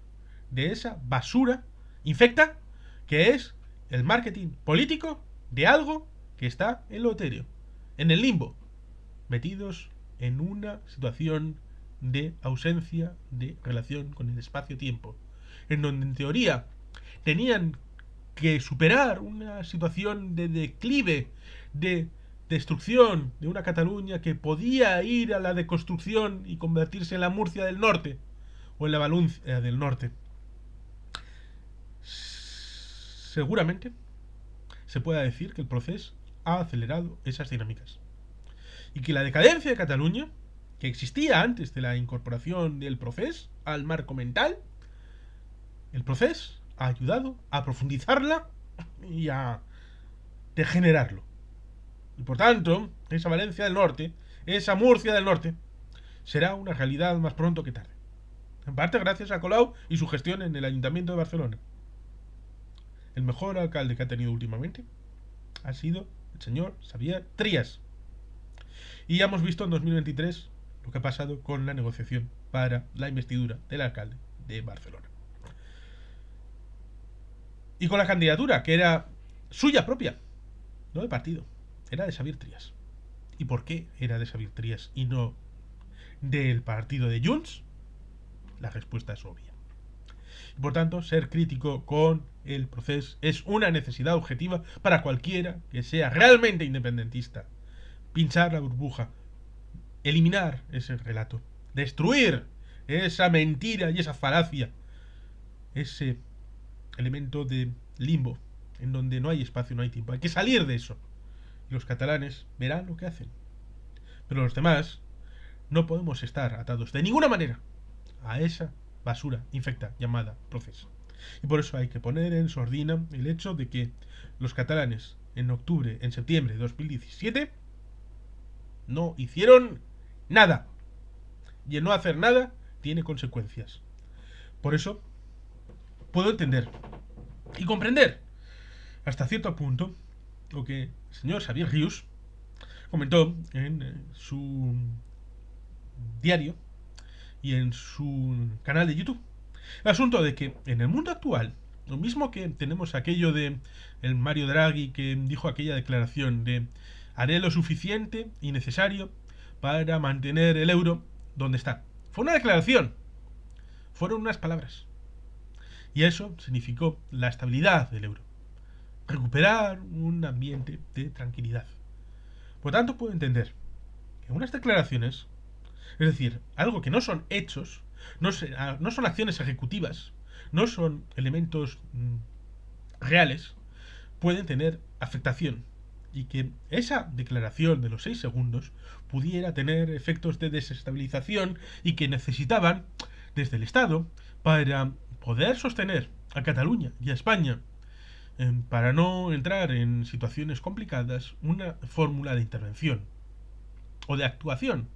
de esa basura infecta que es el marketing político de algo que está en lo etéreo, en el limbo, metidos en una situación de ausencia de relación con el espacio-tiempo, en donde en teoría tenían que superar una situación de declive, de destrucción de una Cataluña que podía ir a la deconstrucción y convertirse en la Murcia del Norte o en la Valencia del Norte. Seguramente se pueda decir que el proceso ha acelerado esas dinámicas y que la decadencia de Cataluña, que existía antes de la incorporación del proceso al marco mental, el proceso ha ayudado a profundizarla y a degenerarlo. Y por tanto, esa Valencia del Norte, esa Murcia del Norte, será una realidad más pronto que tarde. En parte gracias a Colau y su gestión en el Ayuntamiento de Barcelona. El mejor alcalde que ha tenido últimamente ha sido el señor Xavier Trias. Y ya hemos visto en 2023 lo que ha pasado con la negociación para la investidura del alcalde de Barcelona. Y con la candidatura, que era suya propia, no de partido, era de Xavier Trias. ¿Y por qué era de Xavier Trias y no del partido de Junts? La respuesta es obvia. Y por tanto, ser crítico con el proceso es una necesidad objetiva para cualquiera que sea realmente independentista. Pinchar la burbuja, eliminar ese relato, destruir esa mentira y esa falacia, ese elemento de limbo en donde no hay espacio, no hay tiempo. Hay que salir de eso. Y los catalanes verán lo que hacen. Pero los demás no podemos estar atados de ninguna manera a esa basura infecta llamada proceso. Y por eso hay que poner en sordina el hecho de que los catalanes en septiembre de 2017 no hicieron nada. Y el no hacer nada tiene consecuencias. Por eso puedo entender y comprender hasta cierto punto lo que el señor Xavier Rius comentó en su diario y en su canal de YouTube. El asunto de que en el mundo actual, lo mismo que tenemos aquello de el Mario Draghi que dijo aquella declaración de haré lo suficiente y necesario para mantener el euro donde está. Fue una declaración, fueron unas palabras. Y eso significó la estabilidad del euro. Recuperar un ambiente de tranquilidad. Por tanto, puedo entender que unas declaraciones, es decir, algo que no son hechos, no son acciones ejecutivas, no son elementos reales, pueden tener afectación. Y que esa declaración de los 6 segundos pudiera tener efectos de desestabilización y que necesitaban, desde el Estado, para poder sostener a Cataluña y a España, para no entrar en situaciones complicadas, una fórmula de intervención, o de actuación,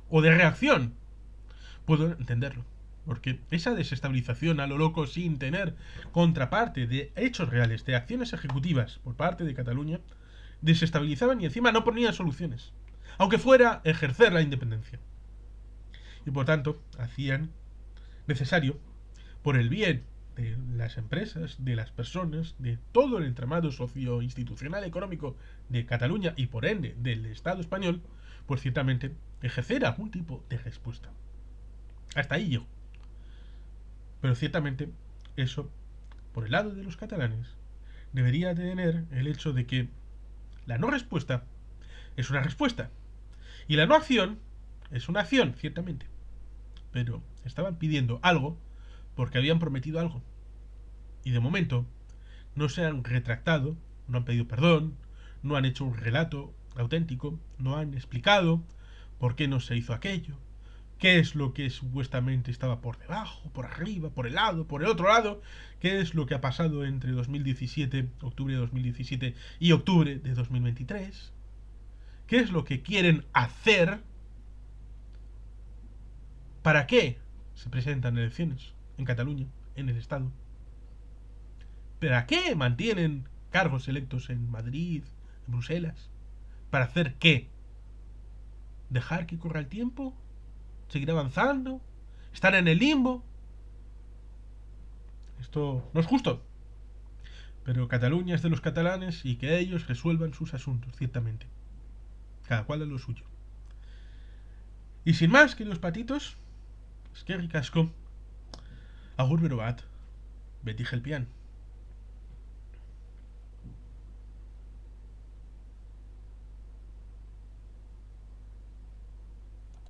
o de reacción. Puedo entenderlo, porque esa desestabilización a lo loco sin tener contraparte de hechos reales, de acciones ejecutivas por parte de Cataluña, desestabilizaban y encima no ponían soluciones, aunque fuera ejercer la independencia. Y por tanto, hacían necesario, por el bien de las empresas, de las personas, de todo el entramado socio-institucional económico de Cataluña y por ende del Estado español, pues ciertamente ejercer algún tipo de respuesta. Hasta ahí llego. Pero ciertamente eso, por el lado de los catalanes, debería tener el hecho de que la no respuesta es una respuesta y la no acción es una acción, ciertamente. Pero estaban pidiendo algo porque habían prometido algo. Y de momento no se han retractado, no han pedido perdón, no han hecho un relato auténtico, no han explicado por qué no se hizo aquello, qué es lo que supuestamente estaba por debajo, por arriba, por el lado, por el otro lado, qué es lo que ha pasado entre 2017, octubre de 2017 y octubre de 2023, qué es lo que quieren hacer, para qué se presentan elecciones en Cataluña, en el Estado, para qué mantienen cargos electos en Madrid, en Bruselas. ¿Para hacer qué? ¿Dejar que corra el tiempo? ¿Seguir avanzando? ¿Estar en el limbo? Esto no es justo. Pero Cataluña es de los catalanes y que ellos resuelvan sus asuntos, ciertamente. Cada cual a lo suyo. Y sin más, queridos patitos, es que ricasco. Agur berobat. Beti gelpian.